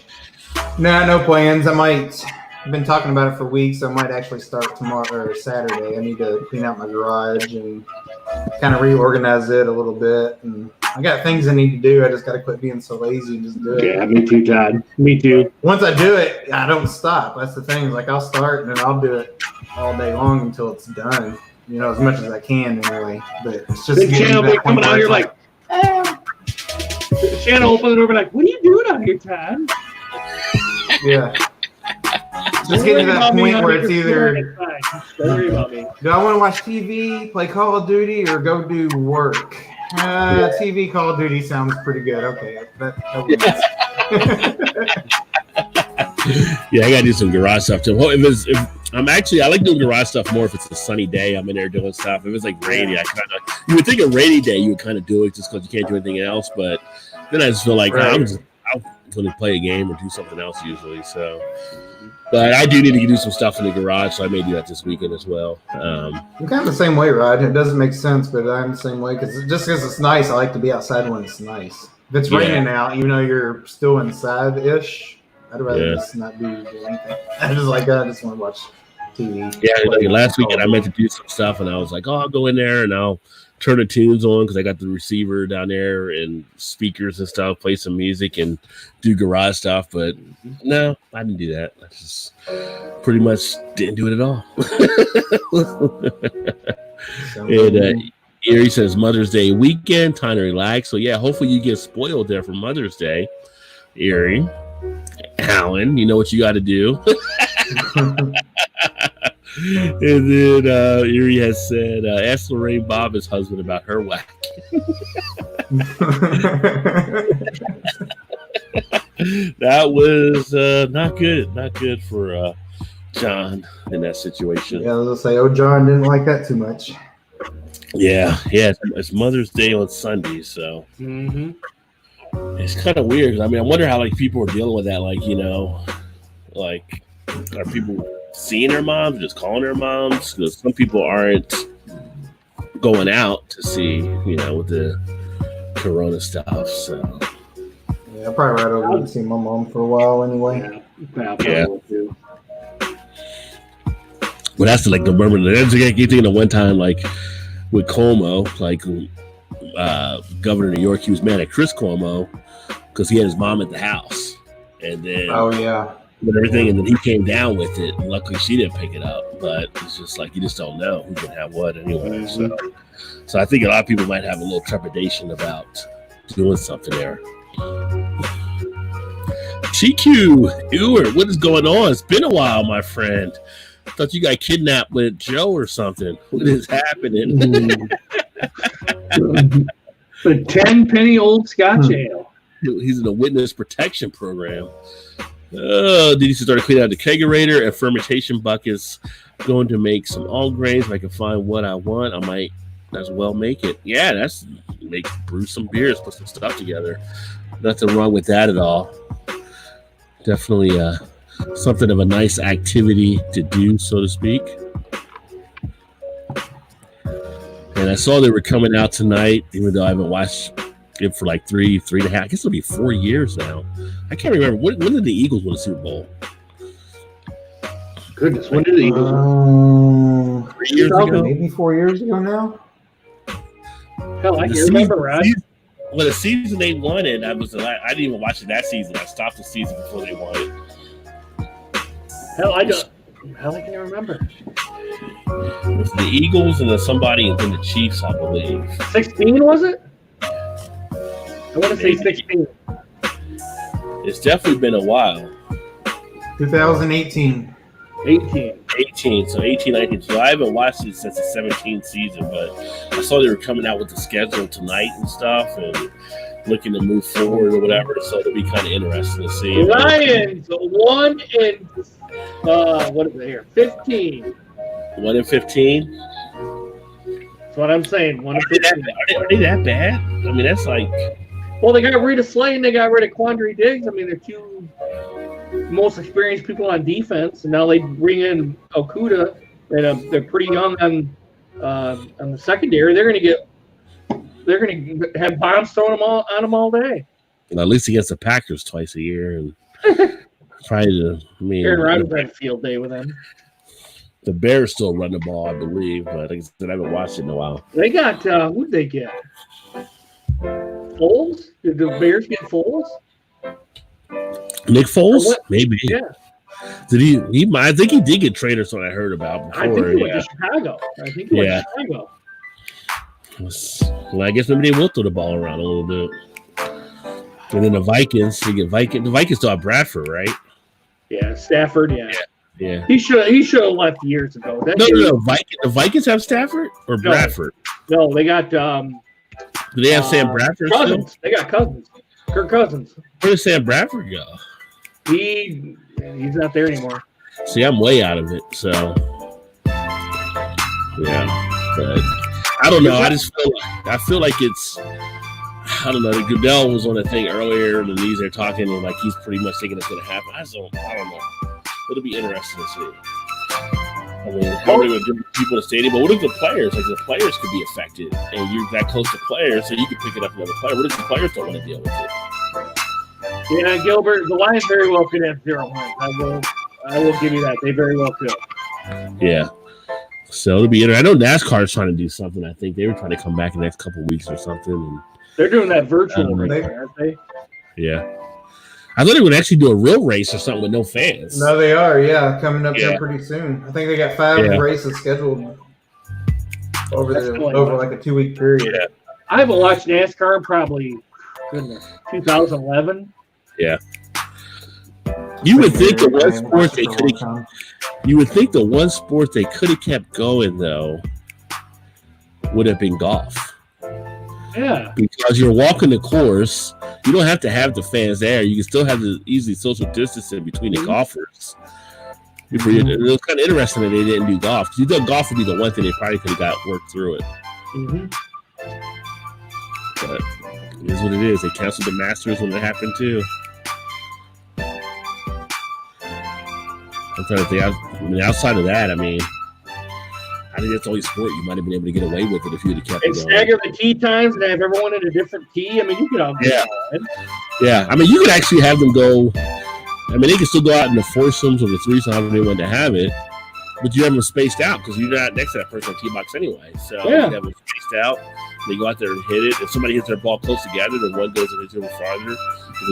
no plans. I've been talking about it for weeks. I might actually start tomorrow or Saturday. I need to clean out my garage and kind of reorganize it a little bit. And I got things I need to do. I just got to quit being so lazy and just do it. Yeah, me too, Todd. Me too. Once I do it, I don't stop. That's the thing. Like I'll start and then I'll do it all day long until it's done. As much as I can anyway. But it's just the channel be coming out here like, the channel open the door, like, what are you doing out here, Todd? Yeah. Just getting to that point where it's either don't worry about me. Do I want to watch TV, play Call of Duty, or go do work? TV, Call of Duty sounds pretty good. Okay, yeah, I gotta do some garage stuff too. Well, I like doing garage stuff more if it's a sunny day. I'm in there doing stuff. If it's like rainy, you would think a rainy day you would kind of do it just because you can't do anything else. But then I just feel like I'll going to play a game or do something else usually. So, but I do need to do some stuff in the garage, so I may do that this weekend as well. I'm kind of the same way, Rod. It doesn't make sense, but I'm the same way because it's nice. I like to be outside when it's nice. If it's raining out, even though you're still inside-ish, I'd rather just not do anything. I just want to watch TV. Yeah, like last weekend I meant to do some stuff, and I was like, I'll go in there and I'll turn the tunes on because I got the receiver down there and speakers and stuff, play some music and do garage stuff. But no, I didn't do that. I just pretty much didn't do it at all. And Erie says Mother's Day weekend, time to relax. So yeah, hopefully you get spoiled there for Mother's Day, Erie. Alan, you know what you got to do. And then Erie has said, ask Lorraine Bob, his husband, about her whack. That was not good. Not good for John in that situation. Yeah, I was going to say, John didn't like that too much. Yeah. It's Mother's Day on Sunday, so it's kind of weird. I mean, I wonder how people are dealing with that. Are people seeing their moms, just calling their moms? Because some people aren't going out to see, with the Corona stuff. So yeah, I'll probably ride over and see my mom for a while anyway. Yeah. Well, that's the moment. That's you thinking of one time, with Cuomo, governor of New York, he was mad at Chris Cuomo because he had his mom at the house, and then with everything, and then he came down with it. And luckily, she didn't pick it up. But it's just you just don't know who can have what anyway. So I think a lot of people might have a little trepidation about doing something there. GQ Ewart, what is going on? It's been a while, my friend. I thought you got kidnapped with Joe or something. What is happening? The 10-penny old Scotch ale. He's in the witness protection program. DDC started cleaning out the kegerator and fermentation buckets. Going to make some all grains. If I can find what I want, I might as well make it. Yeah, brew some beers, put some stuff together. Nothing wrong with that at all. Definitely something of a nice activity to do, so to speak. And I saw they were coming out tonight, even though I haven't watched it for like three and a half. I guess it'll be 4 years now. I can't remember. When did the Eagles win the Super Bowl? Goodness, when did the Eagles win? 3 years ago? Maybe 4 years ago now. Hell, I can remember, right? Well, the season they won it, I didn't even watch it that season. I stopped the season before they won it. Hell, I can't remember. It was the Eagles and then somebody and then the Chiefs, I believe. 16, was it? I want to say 16. It's definitely been a while. 2018. 18. So 18, 19. So I haven't watched it since the 17th season, but I saw they were coming out with the schedule tonight and stuff and looking to move forward or whatever. So it'll be kind of interesting to see. Lions 1 in what is it here? 15. 1 in 15? That's what I'm saying. 1 in 15. Are they that bad? I mean, that's like. Well, they got rid of Slay and they got rid of Quandre Diggs. I mean, they're two most experienced people on defense, and now they bring in Okuda, and they're pretty young on the secondary. They're going to have bombs thrown on them all day. Well, at least against the Packers twice a year, and probably Aaron Rodgers had a field day with them. The Bears still run the ball, I believe, but like I said, I haven't watched it in a while. They got who'd they get? Foles? Did the Bears get Foles? Nick Foles? Maybe. Yeah. Did he? I think he did get traded. That's what I heard about before. I think he went to Chicago. went to Chicago. Well, I guess maybe they will throw the ball around a little bit. And then the Vikings, The Vikings still have Bradford, right? Yeah, Stafford. Yeah. He should have left years ago. No. The Vikings have Stafford or Bradford? No, they got. Do they have Sam Bradford? Cousins. They got Cousins. Kirk Cousins. Where does Sam Bradford go? He's not there anymore. See, I'm way out of it, so yeah. But I don't know. I feel like it's. I don't know. The Goodell was on a thing earlier, and these are talking, and like he's pretty much thinking it's going to happen. I don't know. It'll be interesting to see. I mean, how are they going to do people in the stadium? But what if the players? Like the players could be affected, and you're that close to players, so you can pick it up another player. What if the players don't want to deal with it? Yeah, Gilbert, the Lions very well could have 0 wins. I will give you that. They very well could. Yeah. So it'll be interesting. I know NASCAR is trying to do something. I think they were trying to come back in the next couple of weeks or something. And they're doing that virtual race, aren't they? Yeah. I thought they would actually do a real race or something with no fans. No, they are. Yeah, coming up there pretty soon. I think they got 5 races scheduled over like a 2-week period. Yeah. I haven't watched NASCAR in probably 2011. Yeah. You would think the one sport they could have. You would think the one sport they could have kept going though would have been golf. Yeah. Because you're walking the course, you don't have to have the fans there. You can still have the easy social distancing between the golfers. It was kind of interesting that they didn't do golf. Because you thought golf would be the one thing they probably could have got worked through it. Mm-hmm. But it is what it is. They canceled the Masters when it happened too. I'm trying to think. Outside of that, I think that's the only sport you might have been able to get away with it if you would have kept it going. Stagger the tee times and have everyone in a different tee. I mean, you could all Yeah. I mean, you could actually have them go. I mean, they can still go out in the foursomes or the threesomes, however they want to have it. But you have them spaced out because you're not next to that person on tee box anyway. So you have them spaced out. They go out there and hit it. If somebody hits their ball close together, then one goes and hits it farther, and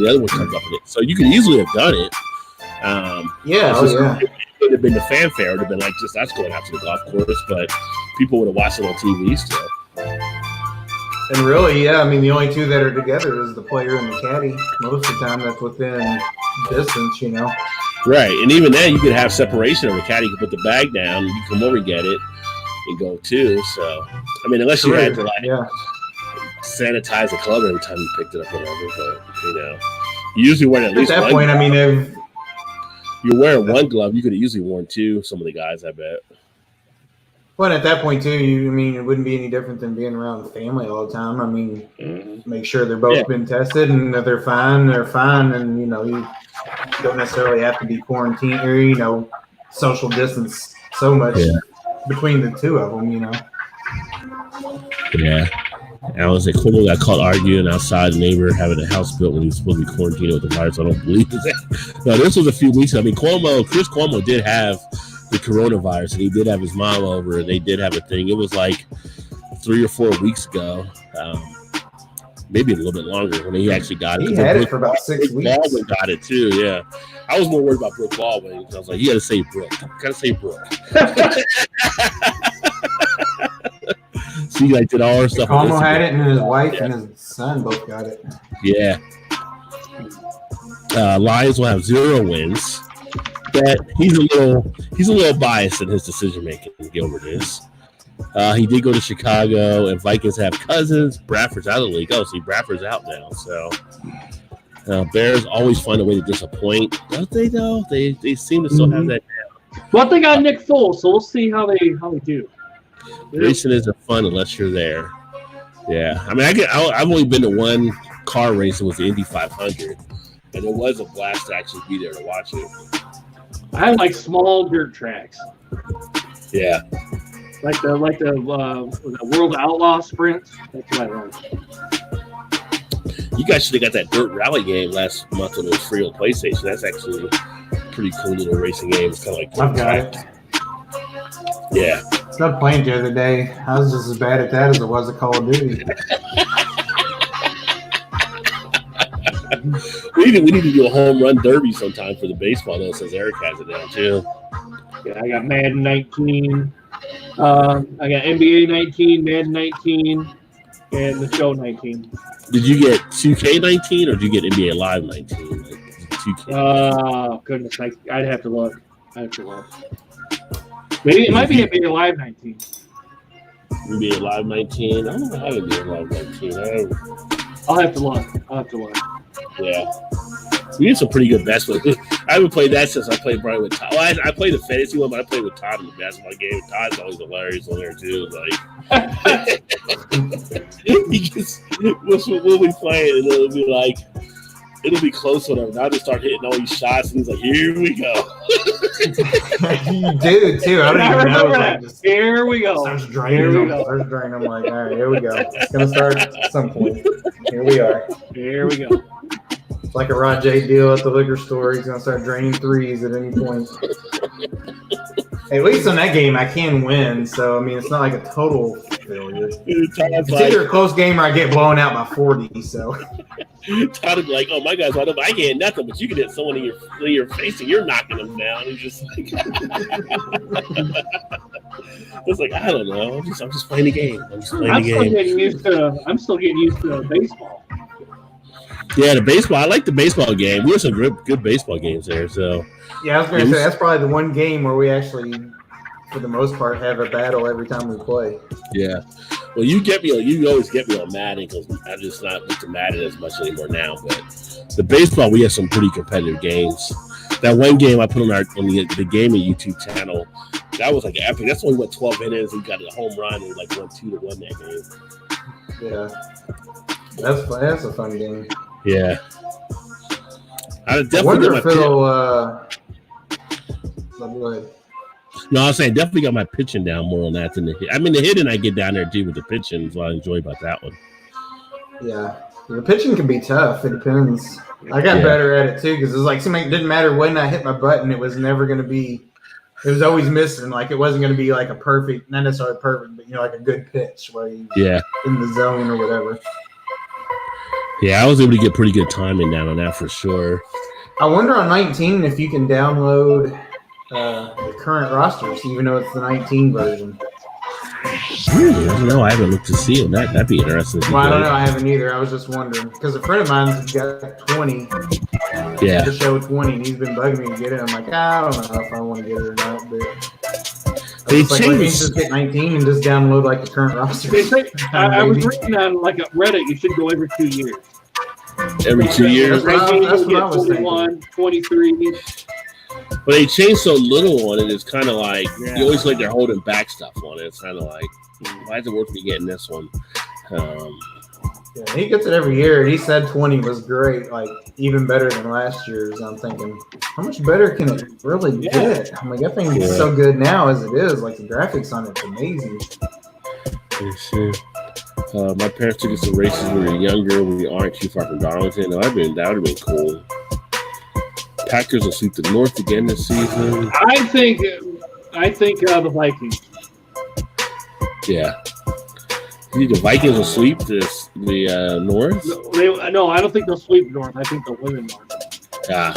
the other one comes up with it. So you could easily have done it. It would have been the fanfare. It would have been like just us going out to the golf course, but people would have watched it on TV still. And really, yeah, I mean, the only two that are together is the player and the caddy. Most of the time, that's within distance, you know. Right, and even then, you could have separation, or the caddy could put the bag down, you come over and get it, and go too. So, I mean, unless you had to sanitize the club every time you picked it up, or whatever. But you usually wear at least at that one point. glove. I mean, if you're wearing one glove, you could have usually worn two. Some of the guys, I bet. Well, at that point too, it wouldn't be any different than being around the family all the time. I mean, make sure they're both been tested and that they're fine, and you don't necessarily have to be quarantined or social distance so much between the two of them. Yeah. I was like, Cuomo got caught arguing outside, the neighbor having a house built when he was supposed to be quarantined with the virus. I don't believe that. No, this was a few weeks ago. I mean, Chris Cuomo did have the coronavirus, and he did have his mom over, and they did have a thing. It was like 3 or 4 weeks ago, maybe a little bit longer when he actually got it. He had it for about 6 weeks. Baldwin got it too, yeah. I was more worried about Brooke Baldwin. I was like, you got to save Brooke. She did all her stuff. Cuomo had it, and his wife and his son both got it. Yeah. Lions will have 0 wins. But he's a little biased in his decision making. Gilbert is. He did go to Chicago, and Vikings have Cousins. Bradford's out of the league. Oh, see, Bradford's out now. So Bears always find a way to disappoint, don't they? Though they seem to still have that down. Well, they got Nick Foles, so we'll see how they do. Racing isn't fun unless you're there. Yeah, I mean, I've only been to one car race. It was the Indy 500, and it was a blast to actually be there to watch it. I like small dirt tracks. Yeah, like the World Outlaw sprints. That's what I like. You guys should have got that dirt rally game last month when it was free on PlayStation. That's actually a pretty cool little racing game. It's kind of like I've got it. Yeah. I started playing the other day. I was just as bad at that as it was at Call of Duty. We need to do a home run derby sometime for the baseball, though, since Eric has it now, too. Yeah, I got Madden 19. I got NBA 19, Madden 19, and the show 19. Did you get 2K19 or did you get NBA Live 19? Like 2K. Goodness, I'd have to look. Maybe it might be NBA Live 19. NBA Live 19. I don't know how to do Live 19. I'll have to look. Yeah. We had some pretty good basketball. I haven't played that since I played Brian with Todd. Well, I played the fantasy one, but I played with Todd in the basketball game. Todd's always hilarious on there, too. We'll be playing, and it'll be like, it'll be close, whatever. And I'll just start hitting all these shots, and he's like, here we go. You do, too. I don't even know. That. Here we go. Starts draining. I'm like, all right, here we go. It's going to start at some point. Here we are. Here we go. It's like a Rod J deal at the liquor store. He's going to start draining threes at any point. At least in that game, I can win. So, I mean, it's not like a total failure. It's either a close game or I get blown out by 40. So, Todd would be like, oh, my guy's wide open. I can't nothing, but you can hit someone in your face and you're knocking them down. He's just like, it's like, I don't know. I'm just playing the game. I'm still getting used to baseball. Yeah, the baseball. I like the baseball game. We have some good baseball games there. So yeah, I was going to say that's probably the one game where we actually, for the most part, have a battle every time we play. Yeah. Well, you always get me on Madden because I'm just not into Madden as much anymore now. But the baseball, we have some pretty competitive games. That one game I put on the gaming YouTube channel, that was like epic. That's only 12 innings. We got a home run and like 1-2 that game. Yeah, that's a fun game. Yeah. I definitely wonder got if my it'll. Go ahead. No, I was saying definitely got my pitching down more on that than the hit. I mean, the hitting I get down there too with the pitching is what I enjoy about that one. Yeah, the pitching can be tough. It depends. I got better at it too because it was like it didn't matter when I hit my button. It was never going to be. It was always missing. Like it wasn't going to be like a perfect, not necessarily perfect, but like a good pitch where you in the zone or whatever. Yeah, I was able to get pretty good timing down on that for sure. I wonder on 19 if you can download the current rosters, even though it's the 19 version. Really? I don't know. I haven't looked to see it. That'd be interesting. Well, I don't know. I haven't either. I was just wondering because a friend of mine's got 20. Yeah. The show 20, and he's been bugging me to get it. I'm like, I don't know if I want to get it or not. But They like, let me just get 19 and just download like the current roster. I was reading on like a Reddit. You should go every 2 years. Every 2 years. That's what I was 21, 23. But they changed so little on it. It's kind of like you always like they're holding back stuff on it. It's kind of like, why is it worth me getting this one? Yeah, he gets it every year. He said 20 was great, like even better than last year's. I'm thinking, how much better can it really get? I'm like, that thing is so good now as it is. Like the graphics on it's amazing. My parents took us to races when we were younger. We aren't too far from Darlington. That would have been cool. Packers will sweep the North again this season. I think the Vikings. Yeah. You think the Vikings will sweep the North? No, I don't think they'll sweep North. I think they'll win the North. Yeah.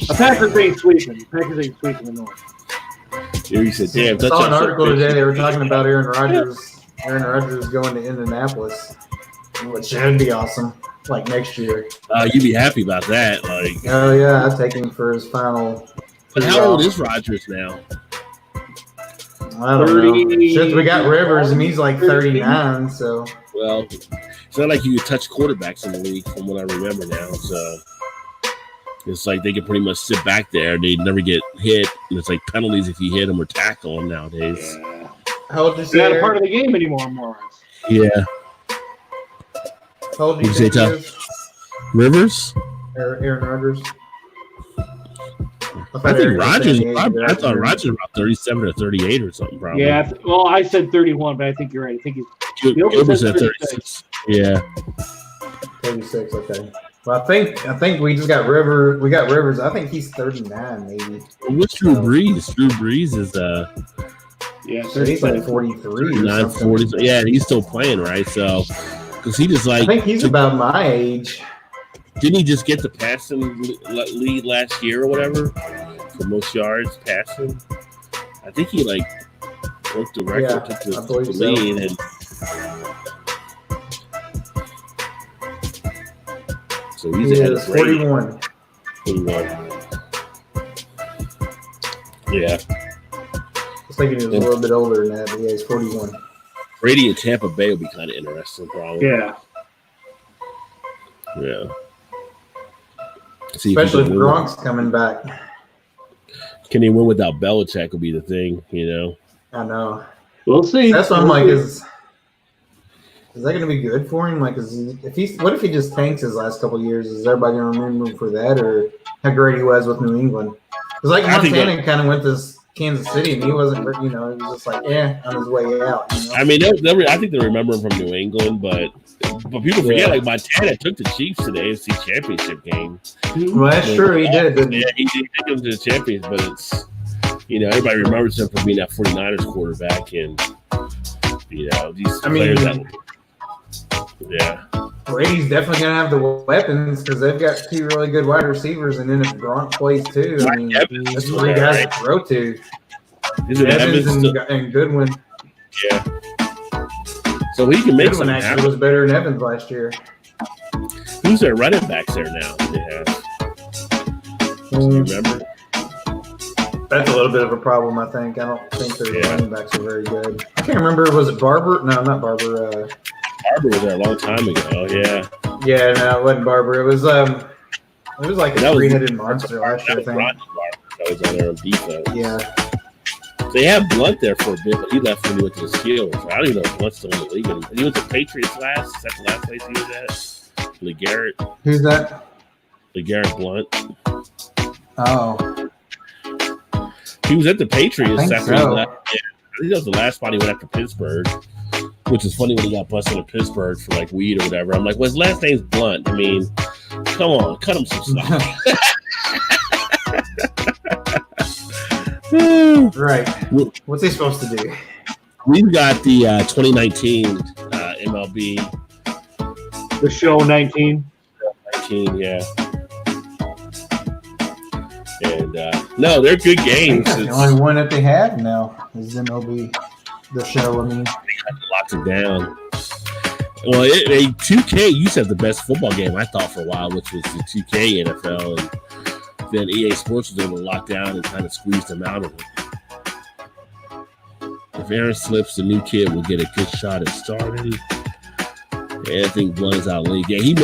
The Packers ain't sweeping. The Packers ain't sweeping the North. You said, damn. I saw an article today. They were talking about Aaron Rodgers. Aaron Rodgers going to Indianapolis, which should be awesome. Like next year. You'd be happy about that. Like, oh yeah, I'd take him for his final. But how old is Rodgers now? I don't know. Since we got Rivers and he's like 39, so. Well, it's not like you could touch quarterbacks in the league from what I remember now. So it's like they can pretty much sit back there. They never get hit. And it's like penalties if you hit them or tackle them nowadays. Yeah. How old is he? Not a part of the game anymore, more or less. Yeah. How old do you think he is? Rivers? Aaron Rodgers? I think Rodgers. I thought Rodgers was about 37 or 38 or something, probably. Yeah. Well, I said 31, but I think you're right. I think he's. Gilbert said 36. Yeah. 36. Okay. Well, I think we just got Rivers. We got Rivers. I think he's 39, maybe. What's Drew Brees? Drew Brees is Yeah, so he's like 43. 39, 40. Yeah, he's still playing, right? So, because he just like. I think he's about my age. Didn't he just get the passing lead last year or whatever for most yards passing? I think he like broke the record, took the lead, and so he's ahead of 41. 41. Yeah. I was thinking he was a little bit older than that, but yeah, he's 41. Brady in Tampa Bay will be kind of interesting, probably. Yeah. Yeah. Especially if Gronk's coming back. Can he win without Belichick will be the thing, you know? I know. We'll see. That's what I'm like, is that going to be good for him? Like, what if he just tanks his last couple of years? Is everybody going to remember him for that, or how great he was with New England? Because like Montana kind of went to Kansas City, and he wasn't, he was just like, on his way out. You know? I mean, I think they remember him from New England, but people forget, like Montana took the Chiefs to the AFC Championship game. Well, that's true. He did, didn't he? Yeah, he did take them to the champions, but it's, everybody remembers him for being that 49ers quarterback, and these players Brady's definitely going to have the weapons because they've got two really good wide receivers, and then if Gronk plays too, I mean, that's three guys to throw to. Evans and Goodwin. Yeah. So he can make Goodwin actually was better than Evans last year. Who's their running backs there now? Remember? That's a little bit of a problem, I think. I don't think their running backs are very good. I can't remember. Was it Barber? No, not Barber. Barber was there a long time ago. Yeah. Yeah, no, it wasn't Barber. It was like a three-headed monster last year, I think. That was on their defense. Yeah. They had Blunt there for a bit, but he left when he went to the Steelers. I don't even know if Blunt's still in the league. He went to Patriots last. Is that the last place he was at? LeGarrette. Who's that? LeGarrette Blunt. Oh. He was at the Patriots after he left. Yeah. I think that was the last spot he went after Pittsburgh, which is funny when he got busted in Pittsburgh for like weed or whatever. I'm like, well, his last name's Blunt. I mean, come on, cut him some slack. Right. What's he supposed to do? We've got the 2019 MLB. The show 19. 19, yeah. And no, they're good games. That's the only one that they have now is MLB. the show. I mean, locked it down. Well, 2K used to have the best football game, I thought, for a while, which was the 2K NFL. And then EA Sports was able to lock down and kind of squeeze them out of it. If Aaron slips, the new kid will get a good shot at starting. And I think Blunt is out of league. Yeah, he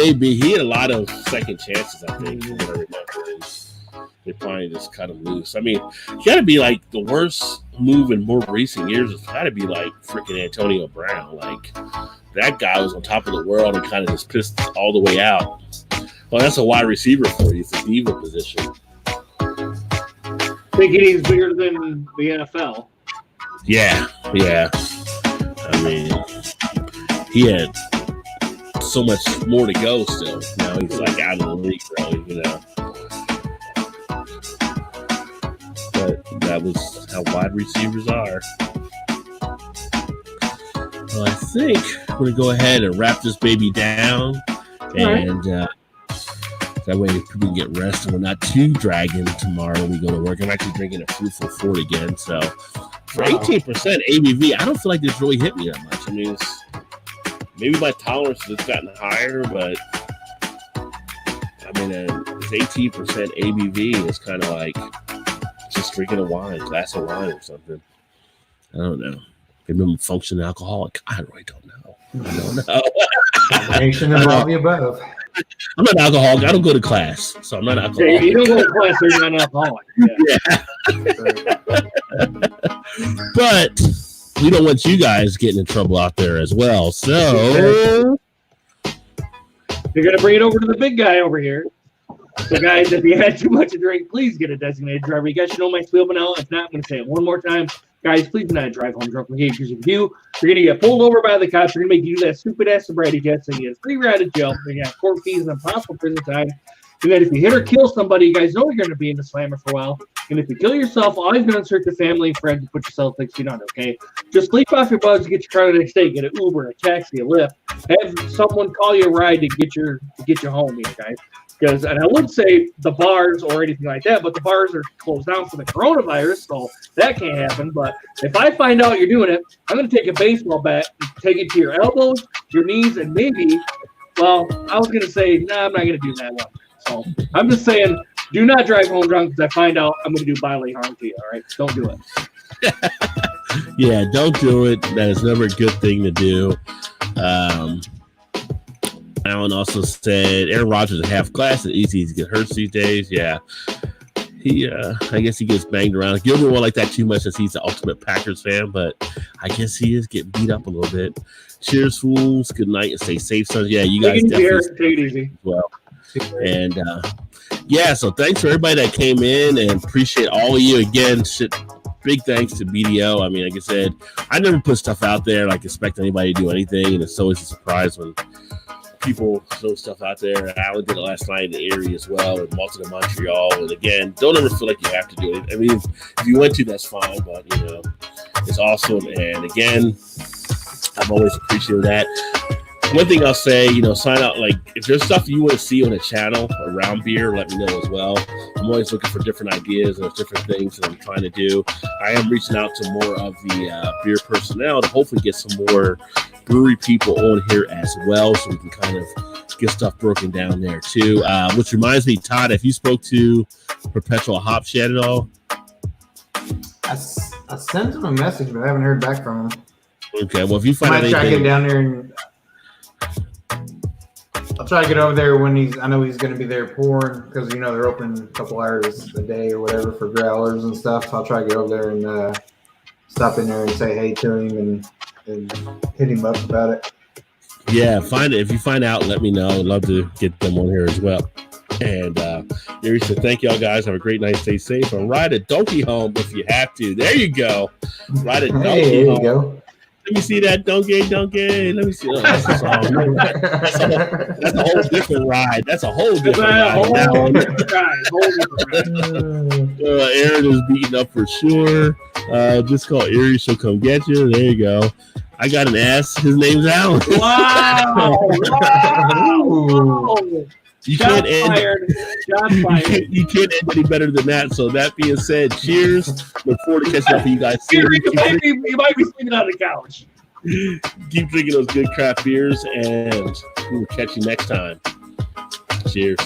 had a lot of second chances, I think, from what I remember. And they probably just cut him loose. I mean, it's got to be like the worst move in more recent years. It's got to be like freaking Antonio Brown. Like, that guy was on top of the world and kind of just pissed all the way out. Well, that's a wide receiver for you. It's a diva position. Thinking he's bigger than the NFL. Yeah. I mean, he had so much more to go still. Now he's like out of the league, really, you know. But that was how wide receivers are. Well, I think we're going to go ahead and wrap this baby down. And that way people can get rest and we're not too dragging tomorrow when we go to work. I'm actually drinking a Fruitful Fort again. So for 18% ABV, I don't feel like this really hit me that much. I mean, maybe my tolerance has gotten higher, but I mean, it's 18% ABV. It's kind of like just drinking a glass of wine or something. I don't know. Maybe I'm a functioning alcoholic. I really don't know. I don't know. combination of all the above. I'm not an alcoholic. I don't go to class, so I'm not an alcoholic. You don't go to class, so you're not an alcoholic. Yeah. But we don't want you guys getting in trouble out there as well. So you're going to bring it over to the big guy over here. So, guys, if you had too much to drink, please get a designated driver. You guys should know my spiel by now. If not, I'm going to say it one more time. Guys, please do not drive home drunk. Because if you do, you're going to get pulled over by the cops. They're going to make you do that stupid-ass sobriety test. So you get 3 rounds of jail. You're going to have court fees and possible prison time. And then if you hit or kill somebody, you guys know you're going to be in the slammer for a while. And if you kill yourself, all you've done is hurt your family and friends and put yourself 6 feet under, okay? Just sleep off your bugs, get your car the next day, get an Uber, a taxi, a Lyft. Have someone call you a ride to get you home here, guys. And I wouldn't say the bars or anything like that, but the bars are closed down for the coronavirus, so that can't happen. But if I find out you're doing it, I'm going to take a baseball bat, take it to your elbows, your knees, and maybe, well, I was going to say, I'm not going to do that one. So I'm just saying, do not drive home drunk because I find out I'm going to do bodily harm to you, all right? Don't do it. Yeah, don't do it. That is never a good thing to do. Alan also said Aaron Rodgers at half class. It's easy to get hurt these days. Yeah. I guess he gets banged around. Gilbert won't like that too much as he's the ultimate Packers fan, but I guess he is getting beat up a little bit. Cheers, fools. Good night and stay safe, sons. Yeah, you guys definitely take it easy. Well. And so thanks for everybody that came in and appreciate all of you again. Big thanks to BDO. I mean, like I said, I never put stuff out there like expect anybody to do anything, and it's always a surprise when people throw stuff out there. Alan did it last night in the area as well, and Malta to Montreal. And again, don't ever feel like you have to do it. I mean, if you want to, that's fine, but it's awesome. And again, I've always appreciated that. One thing I'll say, sign out. Like, if there's stuff you want to see on the channel around beer, let me know as well. I'm always looking for different ideas and different things that I'm trying to do. I am reaching out to more of the beer personnel to hopefully get some more brewery people on here as well, so we can kind of get stuff broken down there too. Which reminds me, Todd, if you spoke to Perpetual Hop Shed at all? I sent him a message, but I haven't heard back from him. Okay, well, if you find I might try to get down there and I'll try to get over there when I know he's going to be there pouring because, they're open a couple hours a day or whatever for growlers and stuff. So I'll try to get over there and stop in there and say hey to him and hit him up about it. Yeah, if you find out, let me know. I'd love to get them on here as well. And Yuri said, thank y'all guys. Have a great night. Stay safe. And ride a donkey home if you have to. There you go. Ride a donkey home. There you go. Let me see that donkey. Let me see. Oh, that's a song. That's a whole different ride. That's a whole different ride. Aaron is beaten up for sure. Just call Erie. She'll come get you. There you go. I got an ass. His name's Alan. Wow. You Shots can't end. fired. Shots fired. You can't end any better than that. So that being said, cheers. Look forward to catching up with you guys soon. You might be sleeping on the couch. Keep drinking those good craft beers, and we will catch you next time. Cheers.